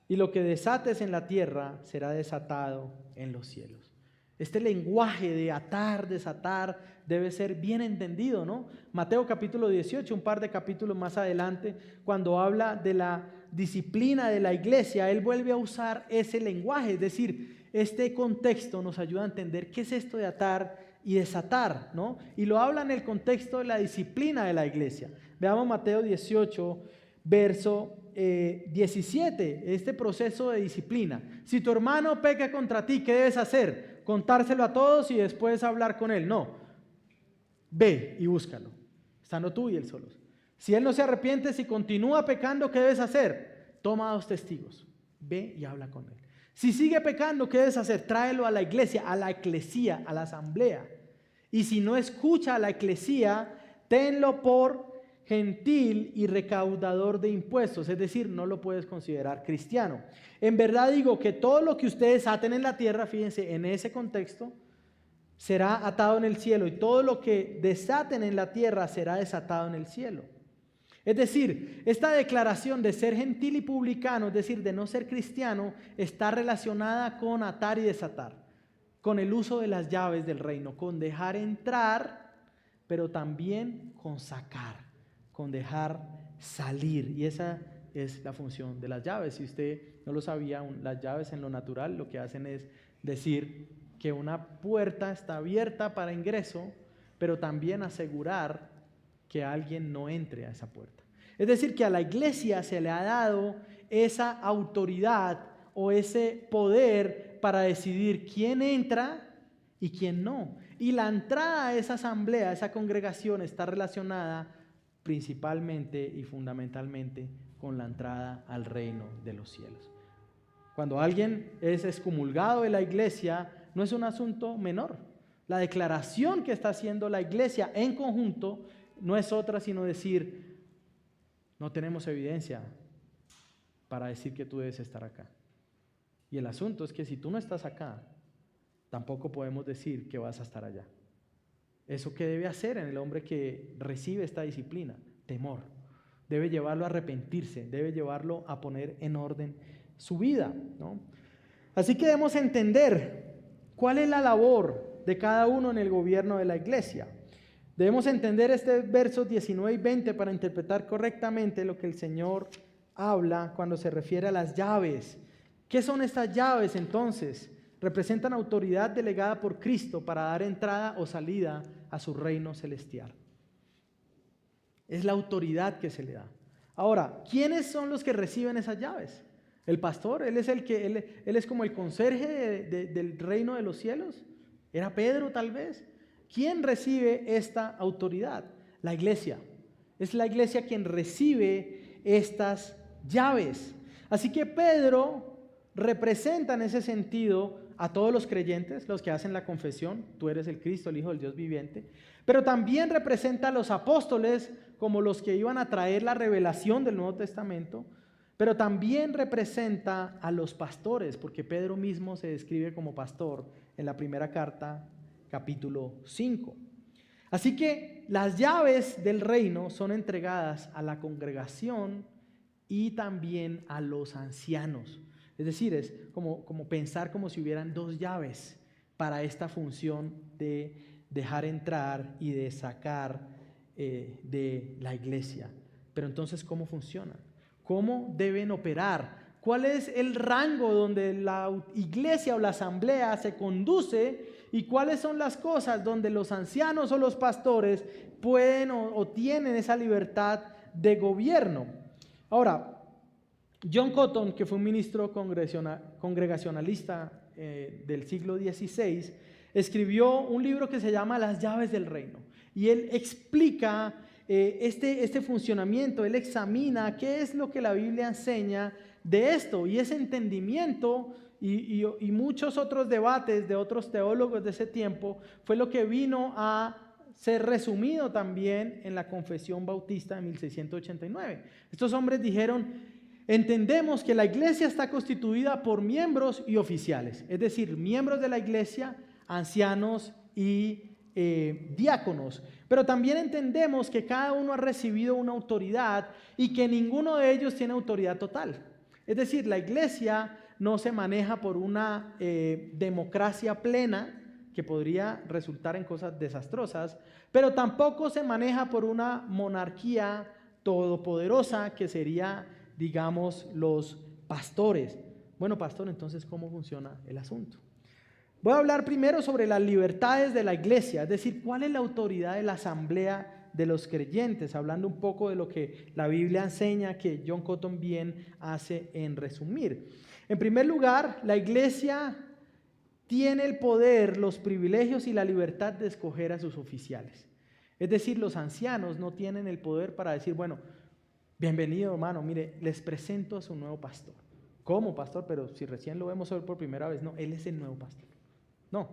Speaker 1: y lo que desates en la tierra será desatado en los cielos. Este lenguaje de atar, desatar, debe ser bien entendido, ¿no? Mateo capítulo 18, un par de capítulos más adelante, cuando habla de la disciplina de la iglesia, él vuelve a usar ese lenguaje, es decir, este contexto nos ayuda a entender qué es esto de atar y desatar, ¿no? Y lo habla en el contexto de la disciplina de la iglesia. Veamos Mateo 18, verso 17, este proceso de disciplina. Si tu hermano peca contra ti, ¿qué debes hacer? ¿Contárselo a todos y después hablar con él? No. Ve y búscalo, estando tú y él solos. Si él no se arrepiente, si continúa pecando, ¿qué debes hacer? Toma 2 testigos, ve y habla con él. Si sigue pecando, ¿qué debes hacer? Tráelo a la iglesia, a la eclesía, a la asamblea. Y si no escucha a la eclesía, tenlo por gentil y recaudador de impuestos, es decir, no lo puedes considerar cristiano. En verdad digo que todo lo que ustedes aten en la tierra, fíjense, en ese contexto, será atado en el cielo, y todo lo que desaten en la tierra será desatado en el cielo. Es decir, esta declaración de ser gentil y publicano, es decir, de no ser cristiano, está relacionada con atar y desatar, con el uso de las llaves del reino, con dejar entrar, pero también con sacar, con dejar salir. Y esa es la función de las llaves. Si usted no lo sabía, las llaves en lo natural lo que hacen es decir que una puerta está abierta para ingreso, pero también asegurar que alguien no entre a esa puerta. Es decir, que a la iglesia se le ha dado esa autoridad o ese poder para decidir quién entra y quién no. Y la entrada a esa asamblea, a esa congregación, está relacionada principalmente y fundamentalmente con la entrada al reino de los cielos. Cuando alguien es excomulgado de la iglesia, no es un asunto menor. La declaración que está haciendo la iglesia en conjunto no es otra sino decir, no tenemos evidencia para decir que tú debes estar acá. Y el asunto es que si tú no estás acá, tampoco podemos decir que vas a estar allá. ¿Eso qué debe hacer en el hombre que recibe esta disciplina? Temor. Debe llevarlo a arrepentirse, debe llevarlo a poner en orden su vida, ¿no? Así que debemos entender cuál es la labor de cada uno en el gobierno de la iglesia. Debemos entender versos 19 y 20 para interpretar correctamente lo que el Señor habla cuando se refiere a las llaves. ¿Qué son estas llaves entonces? Representan autoridad delegada por Cristo para dar entrada o salida a su reino celestial. Es la autoridad que se le da. Ahora, ¿quiénes son los que reciben esas llaves? El pastor, él es como el conserje del reino de los cielos. ¿Era Pedro tal vez? ¿Quién recibe esta autoridad? La iglesia. Es la iglesia quien recibe estas llaves. Así que Pedro representa en ese sentido a todos los creyentes, los que hacen la confesión, tú eres el Cristo, el Hijo del Dios viviente, pero también representa a los apóstoles como los que iban a traer la revelación del Nuevo Testamento, pero también representa a los pastores, porque Pedro mismo se describe como pastor en la primera carta, capítulo 5. Así que las llaves del reino son entregadas a la congregación y también a los ancianos. Es decir, es como pensar como si hubieran dos llaves para esta función de dejar entrar y de sacar de la iglesia. Pero entonces, ¿cómo funciona? ¿Cómo deben operar? ¿Cuál es el rango donde la iglesia o la asamblea se conduce? ¿Y cuáles son las cosas donde los ancianos o los pastores pueden o tienen esa libertad de gobierno? Ahora, John Cotton, que fue un ministro congregacionalista del siglo XVI, escribió un libro que se llama Las llaves del reino. Y él explica este funcionamiento, él examina qué es lo que la Biblia enseña de esto. Y ese entendimiento y muchos otros debates de otros teólogos de ese tiempo fue lo que vino a ser resumido también en la Confesión Bautista de 1689. Estos hombres dijeron: entendemos que la iglesia está constituida por miembros y oficiales, es decir, miembros de la iglesia, ancianos y diáconos. Pero también entendemos que cada uno ha recibido una autoridad y que ninguno de ellos tiene autoridad total. Es decir, la iglesia no se maneja por una democracia plena, que podría resultar en cosas desastrosas, pero tampoco se maneja por una monarquía todopoderosa, que sería, digamos, los pastores. Bueno, pastor, entonces, ¿cómo funciona el asunto? Voy a hablar primero sobre las libertades de la iglesia, es decir, cuál es la autoridad de la asamblea de los creyentes, hablando un poco de lo que la Biblia enseña, que John Cotton bien hace en resumir. En primer lugar, la iglesia tiene el poder, los privilegios y la libertad de escoger a sus oficiales. Es decir, los ancianos no tienen el poder para decir, bueno, bienvenido hermano, mire, les presento a su nuevo pastor. ¿Cómo pastor? Pero si recién lo vemos hoy por primera vez. No, él es el nuevo pastor. No,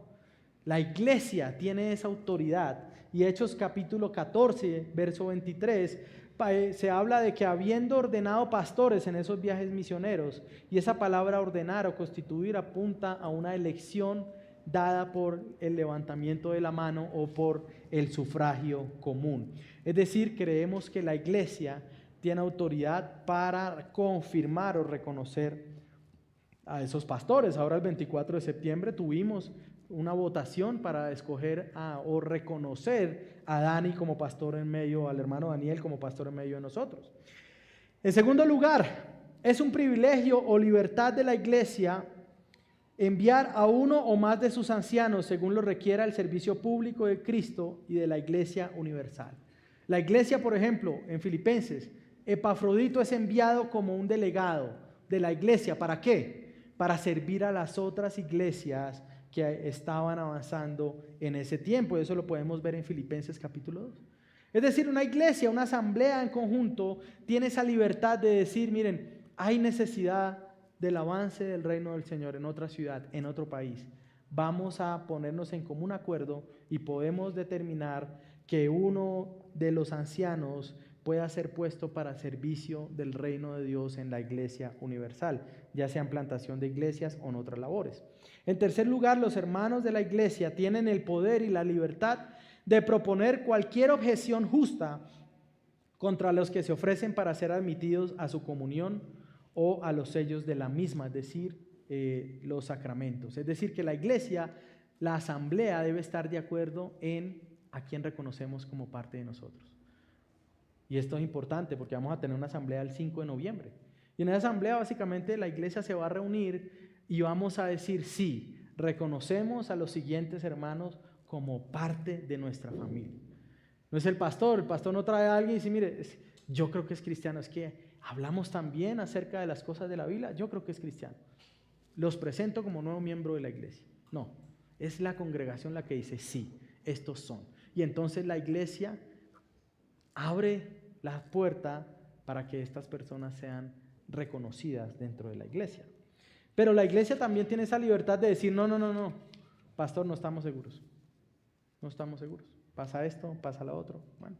Speaker 1: la iglesia tiene esa autoridad. Y Hechos capítulo 14, verso 23, se habla de que habiendo ordenado pastores en esos viajes misioneros, y esa palabra ordenar o constituir apunta a una elección dada por el levantamiento de la mano o por el sufragio común. Es decir, creemos que la iglesia tiene autoridad para confirmar o reconocer a esos pastores. Ahora el 24 de septiembre tuvimos una votación para escoger o reconocer a Dani como pastor en medio, al hermano Daniel como pastor en medio de nosotros. En segundo lugar, es un privilegio o libertad de la iglesia enviar a uno o más de sus ancianos según lo requiera el servicio público de Cristo y de la iglesia universal. La iglesia, por ejemplo, en Filipenses, Epafrodito es enviado como un delegado de la iglesia. ¿Para qué? Para servir a las otras iglesias que estaban avanzando en ese tiempo. Eso lo podemos ver en Filipenses capítulo 2. Es decir, una iglesia, una asamblea en conjunto tiene esa libertad de decir, miren, hay necesidad del avance del reino del Señor en otra ciudad, en otro país. Vamos a ponernos en común acuerdo y podemos determinar que uno de los ancianos pueda ser puesto para servicio del reino de Dios en la iglesia universal, ya sea en plantación de iglesias o en otras labores. En tercer lugar, los hermanos de la iglesia tienen el poder y la libertad de proponer cualquier objeción justa contra los que se ofrecen para ser admitidos a su comunión o a los sellos de la misma, es decir, los sacramentos. Es decir, que la iglesia, la asamblea debe estar de acuerdo en a quién reconocemos como parte de nosotros. Y esto es importante porque vamos a tener una asamblea el 5 de noviembre. Y en esa asamblea básicamente la iglesia se va a reunir y vamos a decir, sí, reconocemos a los siguientes hermanos como parte de nuestra familia. No es el pastor no trae a alguien y dice, mire, yo creo que es cristiano, es que hablamos también acerca de las cosas de la Biblia, yo creo que es cristiano. Los presento como nuevo miembro de la iglesia. No, es la congregación la que dice, sí, estos son. Y entonces la iglesia abre la puerta para que estas personas sean reconocidas dentro de la iglesia. Pero la iglesia también tiene esa libertad de decir, no, pastor, no estamos seguros. No estamos seguros. Pasa esto, pasa lo otro. Bueno.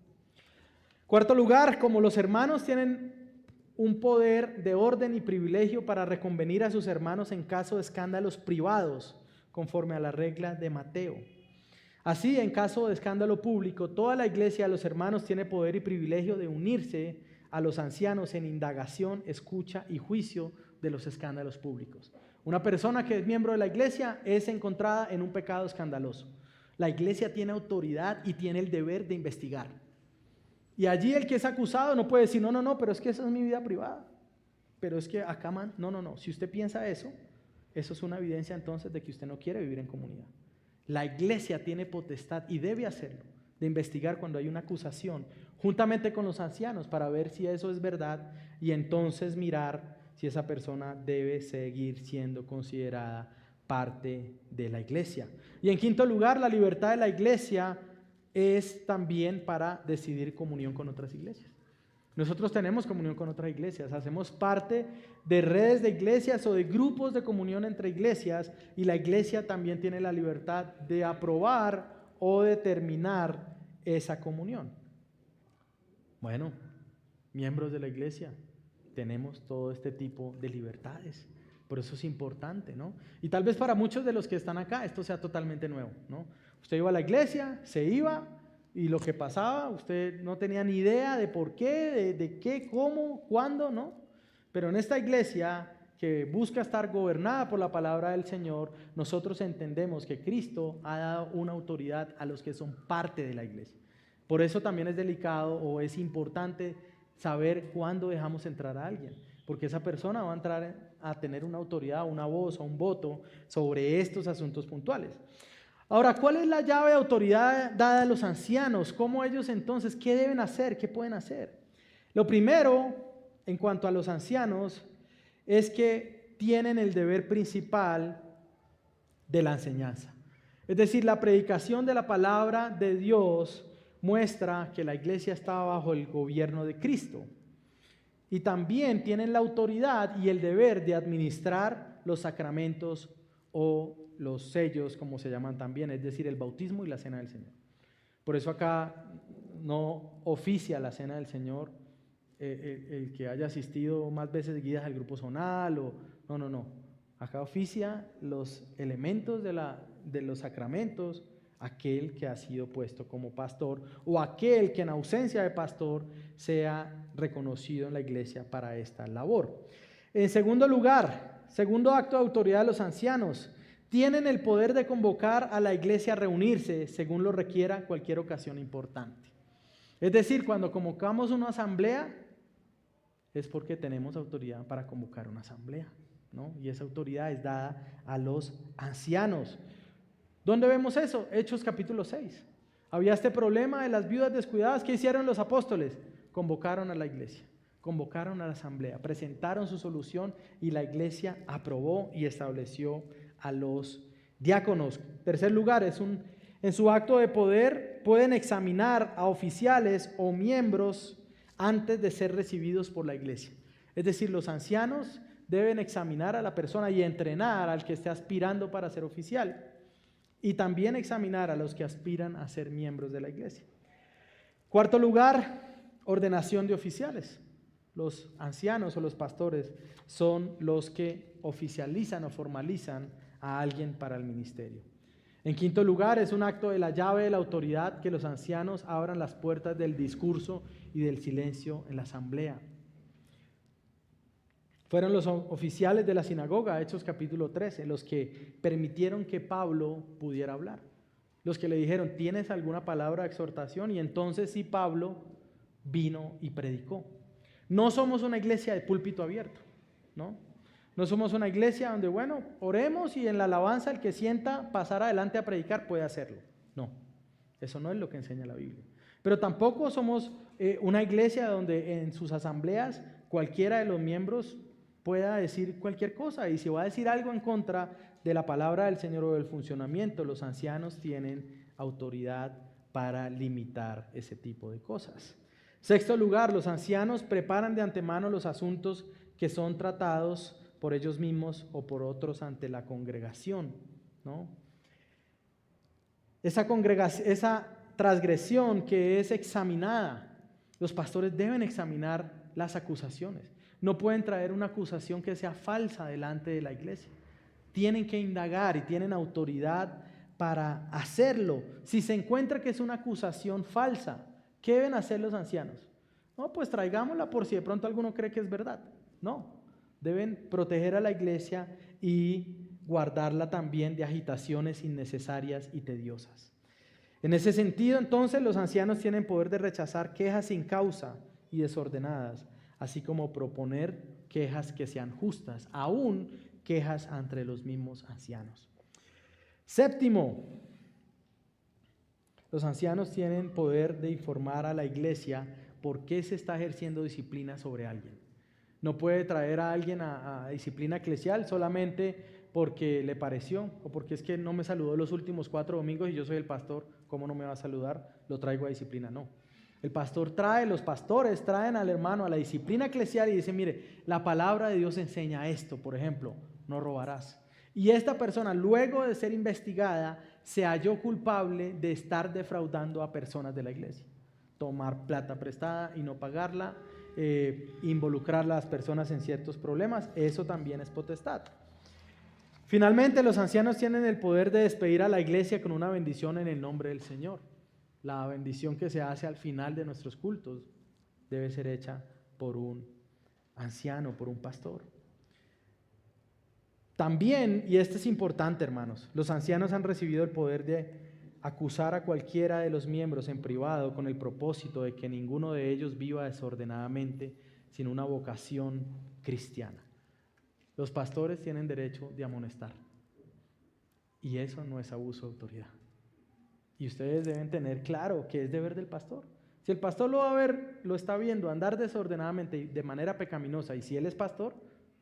Speaker 1: Cuarto lugar, como los hermanos tienen un poder de orden y privilegio para reconvenir a sus hermanos en caso de escándalos privados, conforme a la regla de Mateo. Así, en caso de escándalo público, toda la iglesia de los hermanos tiene poder y privilegio de unirse a los ancianos en indagación, escucha y juicio de los escándalos públicos. Una persona que es miembro de la iglesia es encontrada en un pecado escandaloso. La iglesia tiene autoridad y tiene el deber de investigar. Y allí el que es acusado no puede decir, no, pero es que esa es mi vida privada. Pero es que acá, no. Si usted piensa eso es una evidencia entonces de que usted no quiere vivir en comunidad. La iglesia tiene potestad y debe hacerlo, de investigar cuando hay una acusación, juntamente con los ancianos, para ver si eso es verdad y entonces mirar si esa persona debe seguir siendo considerada parte de la iglesia. Y en quinto lugar, la libertad de la iglesia es también para decidir comunión con otras iglesias. Nosotros tenemos comunión con otras iglesias, hacemos parte de redes de iglesias o de grupos de comunión entre iglesias y la iglesia también tiene la libertad de aprobar o determinar esa comunión. Bueno, miembros de la iglesia, tenemos todo este tipo de libertades. Por eso es importante, ¿no? Y tal vez para muchos de los que están acá esto sea totalmente nuevo, ¿no? Usted iba a la iglesia, se iba y lo que pasaba, usted no tenía ni idea de por qué, de qué, cómo, cuándo, ¿no? Pero en esta iglesia que busca estar gobernada por la palabra del Señor, nosotros entendemos que Cristo ha dado una autoridad a los que son parte de la iglesia. Por eso también es delicado o es importante saber cuándo dejamos entrar a alguien, porque esa persona va a entrar a tener una autoridad, una voz o un voto sobre estos asuntos puntuales. Ahora, ¿cuál es la llave de autoridad dada a los ancianos? ¿Cómo ellos entonces, qué deben hacer? ¿Qué pueden hacer? Lo primero, en cuanto a los ancianos, es que tienen el deber principal de la enseñanza. Es decir, la predicación de la palabra de Dios muestra que la iglesia está bajo el gobierno de Cristo. Y también tienen la autoridad y el deber de administrar los sacramentos o los sellos, como se llaman también, es decir, el bautismo y la cena del Señor. Por eso acá no oficia la cena del Señor el que haya asistido más veces seguidas al grupo zonal, no. Acá oficia los elementos de los sacramentos aquel que ha sido puesto como pastor o aquel que en ausencia de pastor sea reconocido en la iglesia para esta labor. En segundo lugar, segundo acto de autoridad de los ancianos, tienen el poder de convocar a la iglesia a reunirse según lo requiera cualquier ocasión importante. Es decir, cuando convocamos una asamblea, es porque tenemos autoridad para convocar una asamblea, ¿no? Y esa autoridad es dada a los ancianos. ¿Dónde vemos eso? Hechos capítulo 6. Había este problema de las viudas descuidadas. ¿Qué hicieron los apóstoles? Convocaron a la iglesia, convocaron a la asamblea, presentaron su solución y la iglesia aprobó y estableció a los diáconos. Tercer lugar, en su acto de poder pueden examinar a oficiales o miembros antes de ser recibidos por la iglesia. Es decir, los ancianos deben examinar a la persona y entrenar al que esté aspirando para ser oficial. Y también examinar a los que aspiran a ser miembros de la iglesia. Cuarto lugar, ordenación de oficiales. Los ancianos o los pastores son los que oficializan o formalizan a alguien para el ministerio. En quinto lugar, es un acto de la llave de la autoridad que los ancianos abran las puertas del discurso y del silencio en la asamblea. Fueron los oficiales de la sinagoga, Hechos capítulo 13, los que permitieron que Pablo pudiera hablar. Los que le dijeron, ¿tienes alguna palabra de exhortación? Y entonces sí, Pablo vino y predicó. No somos una iglesia de púlpito abierto, ¿no? No somos una iglesia donde, bueno, oremos y en la alabanza el que sienta pasar adelante a predicar puede hacerlo. No, eso no es lo que enseña la Biblia. Pero tampoco somos una iglesia donde en sus asambleas cualquiera de los miembros pueda decir cualquier cosa, y si va a decir algo en contra de la palabra del Señor o del funcionamiento, los ancianos tienen autoridad para limitar ese tipo de cosas. Sexto lugar, los ancianos preparan de antemano los asuntos que son tratados por ellos mismos o por otros ante la congregación, ¿no? Esa transgresión que es examinada, los pastores deben examinar las acusaciones. No pueden traer una acusación que sea falsa delante de la iglesia. Tienen que indagar y tienen autoridad para hacerlo. Si se encuentra que es una acusación falsa, ¿qué deben hacer los ancianos? No, pues traigámosla por si de pronto alguno cree que es verdad. No, deben proteger a la iglesia y guardarla también de agitaciones innecesarias y tediosas. En ese sentido, entonces, los ancianos tienen poder de rechazar quejas sin causa y desordenadas, así como proponer quejas que sean justas, aún quejas entre los mismos ancianos. Séptimo, los ancianos tienen poder de informar a la iglesia por qué se está ejerciendo disciplina sobre alguien. No puede traer a alguien a disciplina eclesial solamente porque le pareció o porque es que no me saludó los últimos 4 domingos y yo soy el pastor, ¿cómo no me va a saludar? Lo traigo a disciplina, no. Los pastores traen al hermano a la disciplina eclesial y dicen, mire, la palabra de Dios enseña esto, por ejemplo, no robarás. Y esta persona, luego de ser investigada, se halló culpable de estar defraudando a personas de la iglesia. Tomar plata prestada y no pagarla, involucrar a las personas en ciertos problemas, eso también es potestad. Finalmente, los ancianos tienen el poder de despedir a la iglesia con una bendición en el nombre del Señor. La bendición que se hace al final de nuestros cultos debe ser hecha por un anciano, por un pastor. También, y esto es importante, hermanos, los ancianos han recibido el poder de acusar a cualquiera de los miembros en privado con el propósito de que ninguno de ellos viva desordenadamente sin una vocación cristiana. Los pastores tienen derecho de amonestar, y eso no es abuso de autoridad. Y ustedes deben tener claro que es deber del pastor. Si el pastor lo está viendo andar desordenadamente y de manera pecaminosa, y si él es pastor,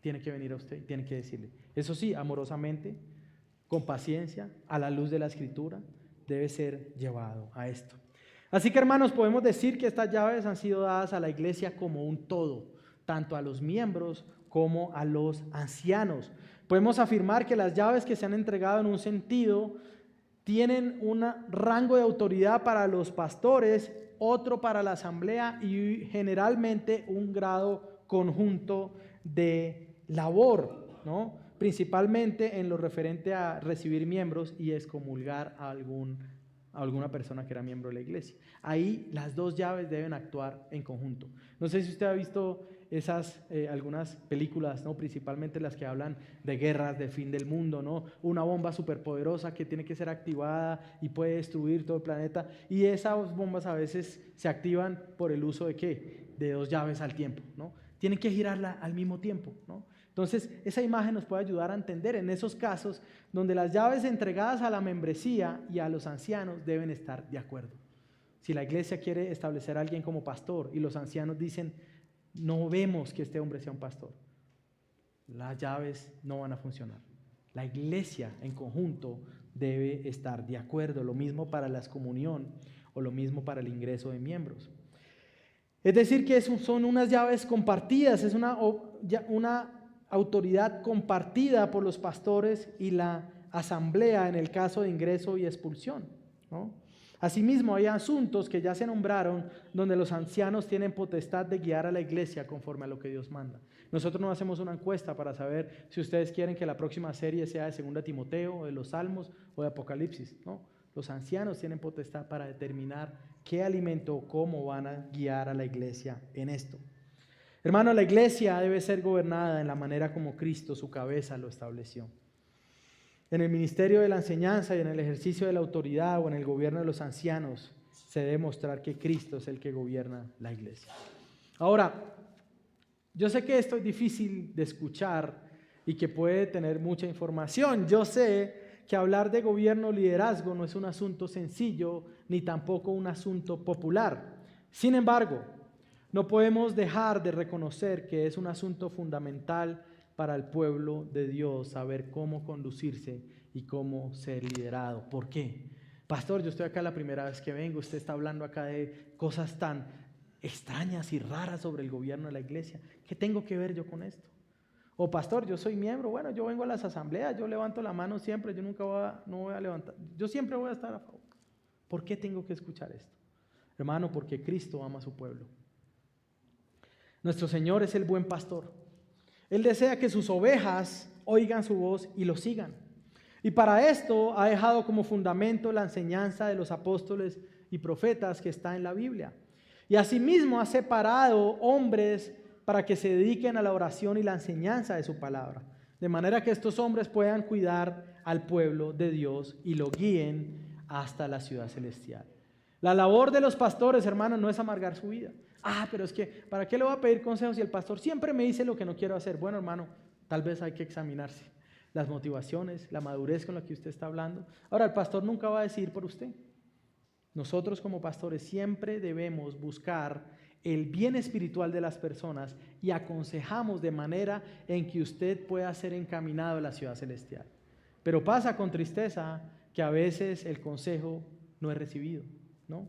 Speaker 1: tiene que venir a usted y tiene que decirle. Eso sí, amorosamente, con paciencia, a la luz de la Escritura, debe ser llevado a esto. Así que, hermanos, podemos decir que estas llaves han sido dadas a la iglesia como un todo, tanto a los miembros como a los ancianos. Podemos afirmar que las llaves que se han entregado en un sentido tienen un rango de autoridad para los pastores, otro para la asamblea y generalmente un grado conjunto de labor, ¿no? Principalmente en lo referente a recibir miembros y excomulgar a alguna persona que era miembro de la iglesia. Ahí las dos llaves deben actuar en conjunto. No sé si usted ha visto algunas películas, ¿no? Principalmente las que hablan de guerras, de fin del mundo, ¿no? Una bomba superpoderosa que tiene que ser activada y puede destruir todo el planeta, y esas bombas a veces se activan por el uso de ¿qué? De 2 llaves al tiempo, ¿no? tienen que girarla al mismo tiempo, ¿no? Entonces, esa imagen nos puede ayudar a entender en esos casos donde las llaves entregadas a la membresía y a los ancianos deben estar de acuerdo. Si la iglesia quiere establecer a alguien como pastor y los ancianos dicen, no vemos que este hombre sea un pastor, las llaves no van a funcionar. La iglesia en conjunto debe estar de acuerdo, lo mismo para la excomunión o lo mismo para el ingreso de miembros. Es decir, que son unas llaves compartidas, es una autoridad compartida por los pastores y la asamblea en el caso de ingreso y expulsión, ¿no? Asimismo, hay asuntos que ya se nombraron donde los ancianos tienen potestad de guiar a la iglesia conforme a lo que Dios manda. Nosotros no hacemos una encuesta para saber si ustedes quieren que la próxima serie sea de 2 Timoteo, o de los Salmos o de Apocalipsis, ¿no? Los ancianos tienen potestad para determinar qué alimento o cómo van a guiar a la iglesia en esto. Hermano, la iglesia debe ser gobernada en la manera como Cristo, su cabeza, lo estableció. En el ministerio de la enseñanza y en el ejercicio de la autoridad o en el gobierno de los ancianos se debe mostrar que Cristo es el que gobierna la iglesia. Ahora, yo sé que esto es difícil de escuchar y que puede tener mucha información. Yo sé que hablar de gobierno o liderazgo no es un asunto sencillo ni tampoco un asunto popular. Sin embargo, no podemos dejar de reconocer que es un asunto fundamental para el pueblo de Dios saber cómo conducirse y cómo ser liderado. ¿Por qué? Pastor, yo estoy acá la primera vez que vengo, usted está hablando acá de cosas tan extrañas y raras sobre el gobierno de la iglesia. ¿Qué tengo que ver yo con esto? O pastor, yo soy miembro, bueno, yo vengo a las asambleas, yo levanto la mano siempre, yo no voy a levantar, yo siempre voy a estar a favor. ¿Por qué tengo que escuchar esto? Hermano, porque Cristo ama a su pueblo. Nuestro Señor es el buen pastor. Él desea que sus ovejas oigan su voz y lo sigan. Y para esto ha dejado como fundamento la enseñanza de los apóstoles y profetas que está en la Biblia. Y asimismo ha separado hombres para que se dediquen a la oración y la enseñanza de su palabra. De manera que estos hombres puedan cuidar al pueblo de Dios y lo guíen hasta la ciudad celestial. La labor de los pastores, hermanos, no es amargar su vida. Pero es que, ¿para qué le voy a pedir consejos si el pastor siempre me dice lo que no quiero hacer? Bueno, hermano, tal vez hay que examinarse las motivaciones, la madurez con la que usted está hablando. Ahora, el pastor nunca va a decidir por usted. Nosotros como pastores siempre debemos buscar el bien espiritual de las personas y aconsejamos de manera en que usted pueda ser encaminado a la ciudad celestial. Pero pasa con tristeza que a veces el consejo no es recibido, ¿no?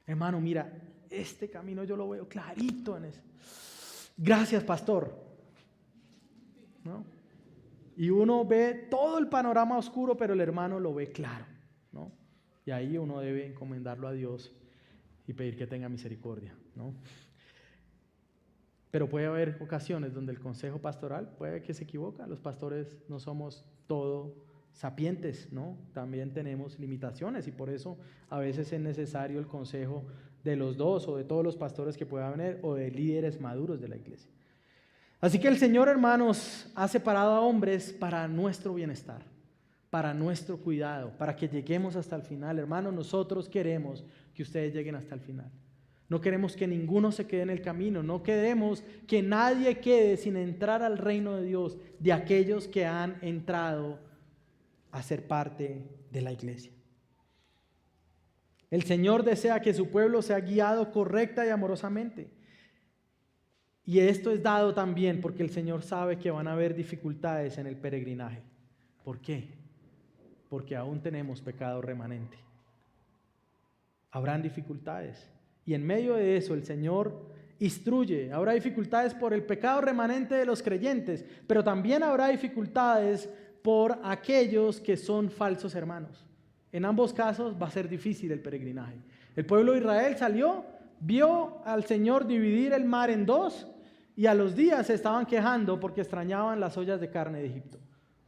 Speaker 1: Hermano, mira, este camino yo lo veo clarito en eso. Gracias, pastor. ¿No? Y uno ve todo el panorama oscuro, pero el hermano lo ve claro, ¿no? Y ahí uno debe encomendarlo a Dios y pedir que tenga misericordia, ¿no? Pero puede haber ocasiones donde el consejo pastoral puede que se equivoca. Los pastores no somos todo sapientes, ¿no? También tenemos limitaciones y por eso a veces es necesario el consejo de los dos o de todos los pastores que puedan venir o de líderes maduros de la iglesia. Así que el Señor, hermanos, ha separado a hombres para nuestro bienestar, para nuestro cuidado, para que lleguemos hasta el final. Hermanos, nosotros queremos que ustedes lleguen hasta el final. No queremos que ninguno se quede en el camino, no queremos que nadie quede sin entrar al reino de Dios, de aquellos que han entrado a ser parte de la iglesia. El Señor desea que su pueblo sea guiado correcta y amorosamente. Y esto es dado también porque el Señor sabe que van a haber dificultades en el peregrinaje. ¿Por qué? Porque aún tenemos pecado remanente. Habrán dificultades. Y en medio de eso el Señor instruye. Habrá dificultades por el pecado remanente de los creyentes, pero también habrá dificultades por aquellos que son falsos hermanos. En ambos casos va a ser difícil el peregrinaje. El pueblo de Israel salió, vio al Señor dividir el mar en dos y a los días se estaban quejando porque extrañaban las ollas de carne de Egipto.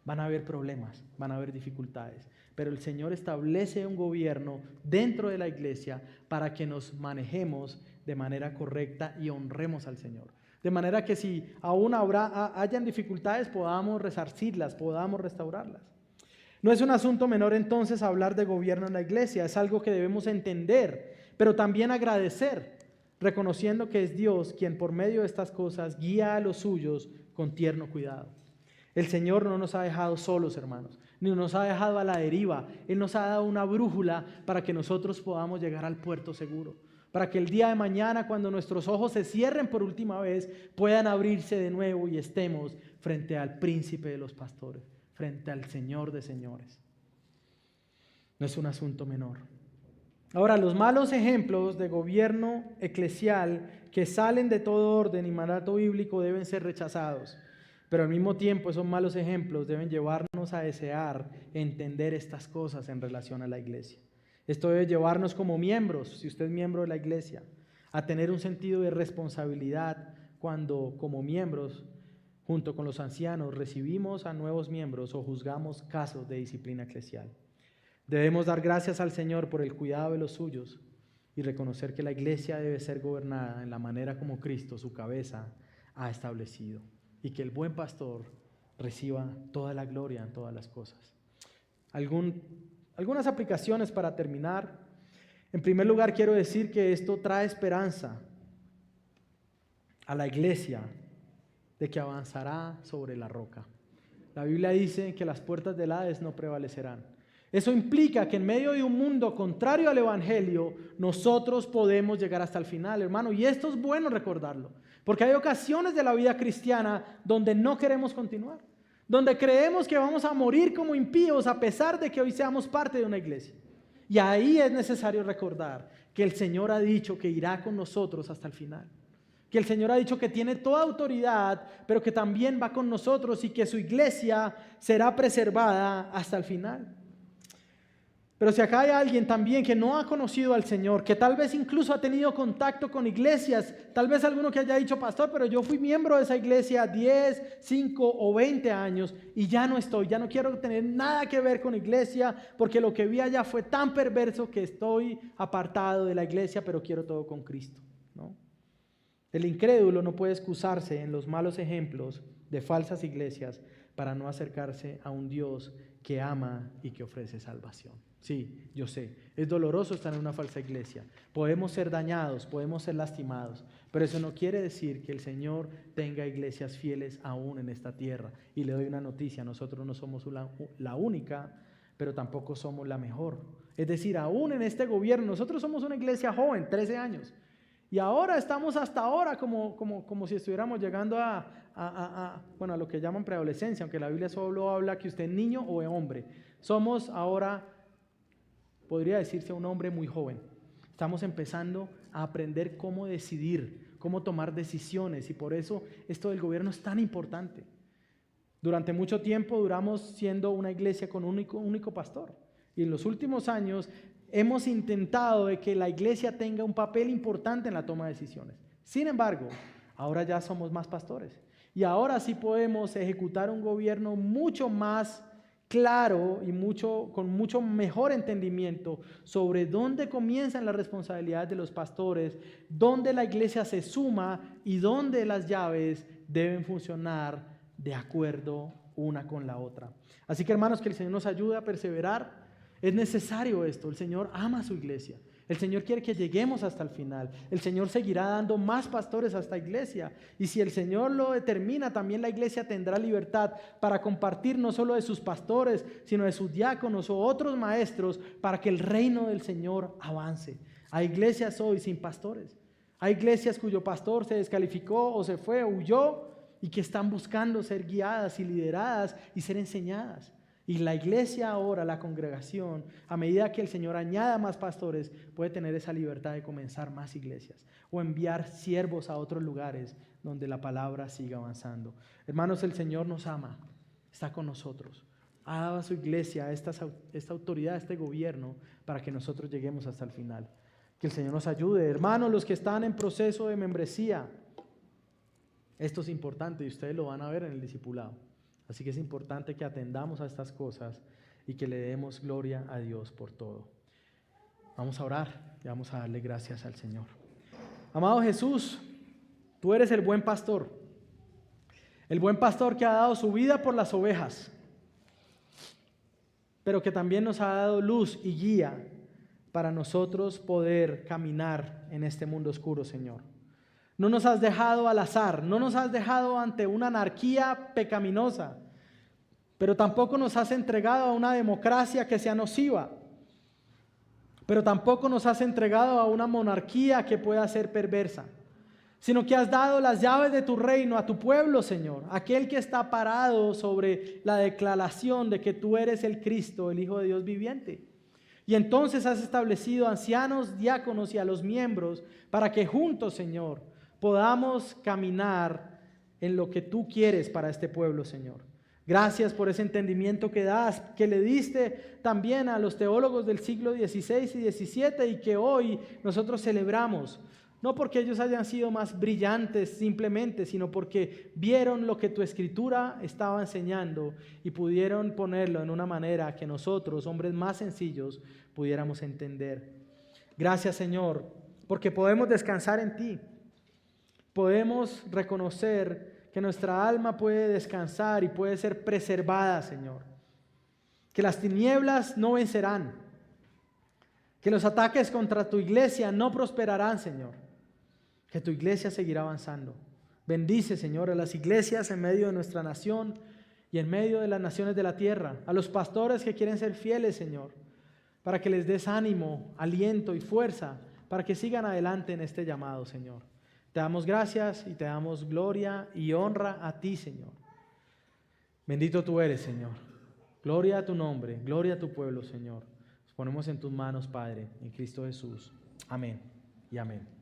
Speaker 1: Van a haber problemas, van a haber dificultades, pero el Señor establece un gobierno dentro de la iglesia para que nos manejemos de manera correcta y honremos al Señor. De manera que si aún hayan dificultades podamos resarcirlas, podamos restaurarlas. No es un asunto menor entonces hablar de gobierno en la iglesia, es algo que debemos entender, pero también agradecer. reconociendo que es Dios quien por medio de estas cosas guía a los suyos con tierno cuidado. El Señor no nos ha dejado solos, hermanos, ni nos ha dejado a la deriva. Él nos ha dado una brújula para que nosotros podamos llegar al puerto seguro, para que el día de mañana, cuando nuestros ojos se cierren por última vez, puedan abrirse de nuevo y estemos frente al príncipe de los pastores, frente al Señor de señores. No es un asunto menor. Ahora, los malos ejemplos de gobierno eclesial que salen de todo orden y mandato bíblico deben ser rechazados. Pero al mismo tiempo esos malos ejemplos deben llevarnos a desear entender estas cosas en relación a la iglesia. Esto debe llevarnos como miembros, si usted es miembro de la iglesia, a tener un sentido de responsabilidad cuando como miembros, junto con los ancianos, recibimos a nuevos miembros o juzgamos casos de disciplina eclesial. Debemos dar gracias al Señor por el cuidado de los suyos y reconocer que la iglesia debe ser gobernada en la manera como Cristo, su cabeza, ha establecido, y que el buen pastor reciba toda la gloria en todas las cosas. Algunas aplicaciones para terminar. En primer lugar, quiero decir que esto trae esperanza a la iglesia de que avanzará sobre la roca. La Biblia dice que las puertas del Hades no prevalecerán. Eso implica que en medio de un mundo contrario al Evangelio, nosotros podemos llegar hasta el final, hermano. Y esto es bueno recordarlo, porque hay ocasiones de la vida cristiana donde no queremos continuar, donde creemos que vamos a morir como impíos a pesar de que hoy seamos parte de una iglesia. Y ahí es necesario recordar que el Señor ha dicho que irá con nosotros hasta el final, que el Señor ha dicho que tiene toda autoridad, pero que también va con nosotros y que su iglesia será preservada hasta el final. Pero si acá hay alguien también que no ha conocido al Señor, que tal vez incluso ha tenido contacto con iglesias, tal vez alguno que haya dicho, pastor, pero yo fui miembro de esa iglesia 10, 5 o 20 años y ya no estoy, ya no quiero tener nada que ver con iglesia porque lo que vi allá fue tan perverso que estoy apartado de la iglesia, pero quiero todo con Cristo, ¿no? El incrédulo no puede excusarse en los malos ejemplos de falsas iglesias para no acercarse a un Dios que ama y que ofrece salvación. Sí, yo sé, es doloroso estar en una falsa iglesia. Podemos ser dañados, podemos ser lastimados, pero eso no quiere decir que el Señor tenga iglesias fieles aún en esta tierra. Y le doy una noticia, nosotros no somos la única, pero tampoco somos la mejor. Es decir, aún en este gobierno, nosotros somos una iglesia joven, 13 años. Y ahora estamos hasta ahora como si estuviéramos llegando a lo que llaman preadolescencia, aunque la Biblia solo habla que usted es niño o es hombre. Somos ahora, podría decirse, un hombre muy joven. Estamos empezando a aprender cómo decidir, cómo tomar decisiones, y por eso esto del gobierno es tan importante. Durante mucho tiempo duramos siendo una iglesia con un único pastor, y en los últimos años hemos intentado de que la iglesia tenga un papel importante en la toma de decisiones. Sin embargo, ahora ya somos más pastores y ahora sí podemos ejecutar un gobierno mucho más claro y con mucho mejor entendimiento sobre dónde comienzan las responsabilidades de los pastores, dónde la iglesia se suma y dónde las llaves deben funcionar de acuerdo una con la otra. Así que, hermanos, que el Señor nos ayude a perseverar. Es necesario esto. El Señor ama a su iglesia. El Señor quiere que lleguemos hasta el final. El Señor seguirá dando más pastores a esta iglesia. Y si el Señor lo determina, también la iglesia tendrá libertad para compartir no solo de sus pastores, sino de sus diáconos o otros maestros para que el reino del Señor avance. Hay iglesias hoy sin pastores. Hay iglesias cuyo pastor se descalificó o se fue o huyó y que están buscando ser guiadas y lideradas y ser enseñadas. Y la iglesia ahora, la congregación, a medida que el Señor añada más pastores, puede tener esa libertad de comenzar más iglesias o enviar siervos a otros lugares donde la palabra siga avanzando. Hermanos, el Señor nos ama, está con nosotros. Ha dado a su iglesia esta autoridad, este gobierno, para que nosotros lleguemos hasta el final. Que el Señor nos ayude. Hermanos, los que están en proceso de membresía, esto es importante y ustedes lo van a ver en el discipulado. Así que es importante que atendamos a estas cosas y que le demos gloria a Dios por todo. Vamos a orar y vamos a darle gracias al Señor. Amado Jesús, tú eres el buen pastor que ha dado su vida por las ovejas, pero que también nos ha dado luz y guía para nosotros poder caminar en este mundo oscuro, Señor. No nos has dejado al azar, no nos has dejado ante una anarquía pecaminosa, pero tampoco nos has entregado a una democracia que sea nociva, pero tampoco nos has entregado a una monarquía que pueda ser perversa, sino que has dado las llaves de tu reino a tu pueblo, Señor, aquel que está parado sobre la declaración de que tú eres el Cristo, el Hijo de Dios viviente. Y entonces has establecido ancianos, diáconos y a los miembros para que juntos, Señor, podamos caminar en lo que tú quieres para este pueblo, Señor. Gracias por ese entendimiento que das, que le diste también a los teólogos del siglo XVI y XVII y que hoy nosotros celebramos. No porque ellos hayan sido más brillantes simplemente, sino porque vieron lo que tu escritura estaba enseñando y pudieron ponerlo en una manera que nosotros, hombres más sencillos, pudiéramos entender. Gracias, Señor, porque podemos descansar en ti. Podemos reconocer que nuestra alma puede descansar y puede ser preservada, Señor. Que las tinieblas no vencerán. Que los ataques contra tu iglesia no prosperarán, Señor. Que tu iglesia seguirá avanzando. Bendice, Señor, a las iglesias en medio de nuestra nación y en medio de las naciones de la tierra. A los pastores que quieren ser fieles, Señor, para que les des ánimo, aliento y fuerza para que sigan adelante en este llamado, Señor. Te damos gracias y te damos gloria y honra a ti, Señor. Bendito tú eres, Señor. Gloria a tu nombre, gloria a tu pueblo, Señor. Nos ponemos en tus manos, Padre, en Cristo Jesús. Amén y amén.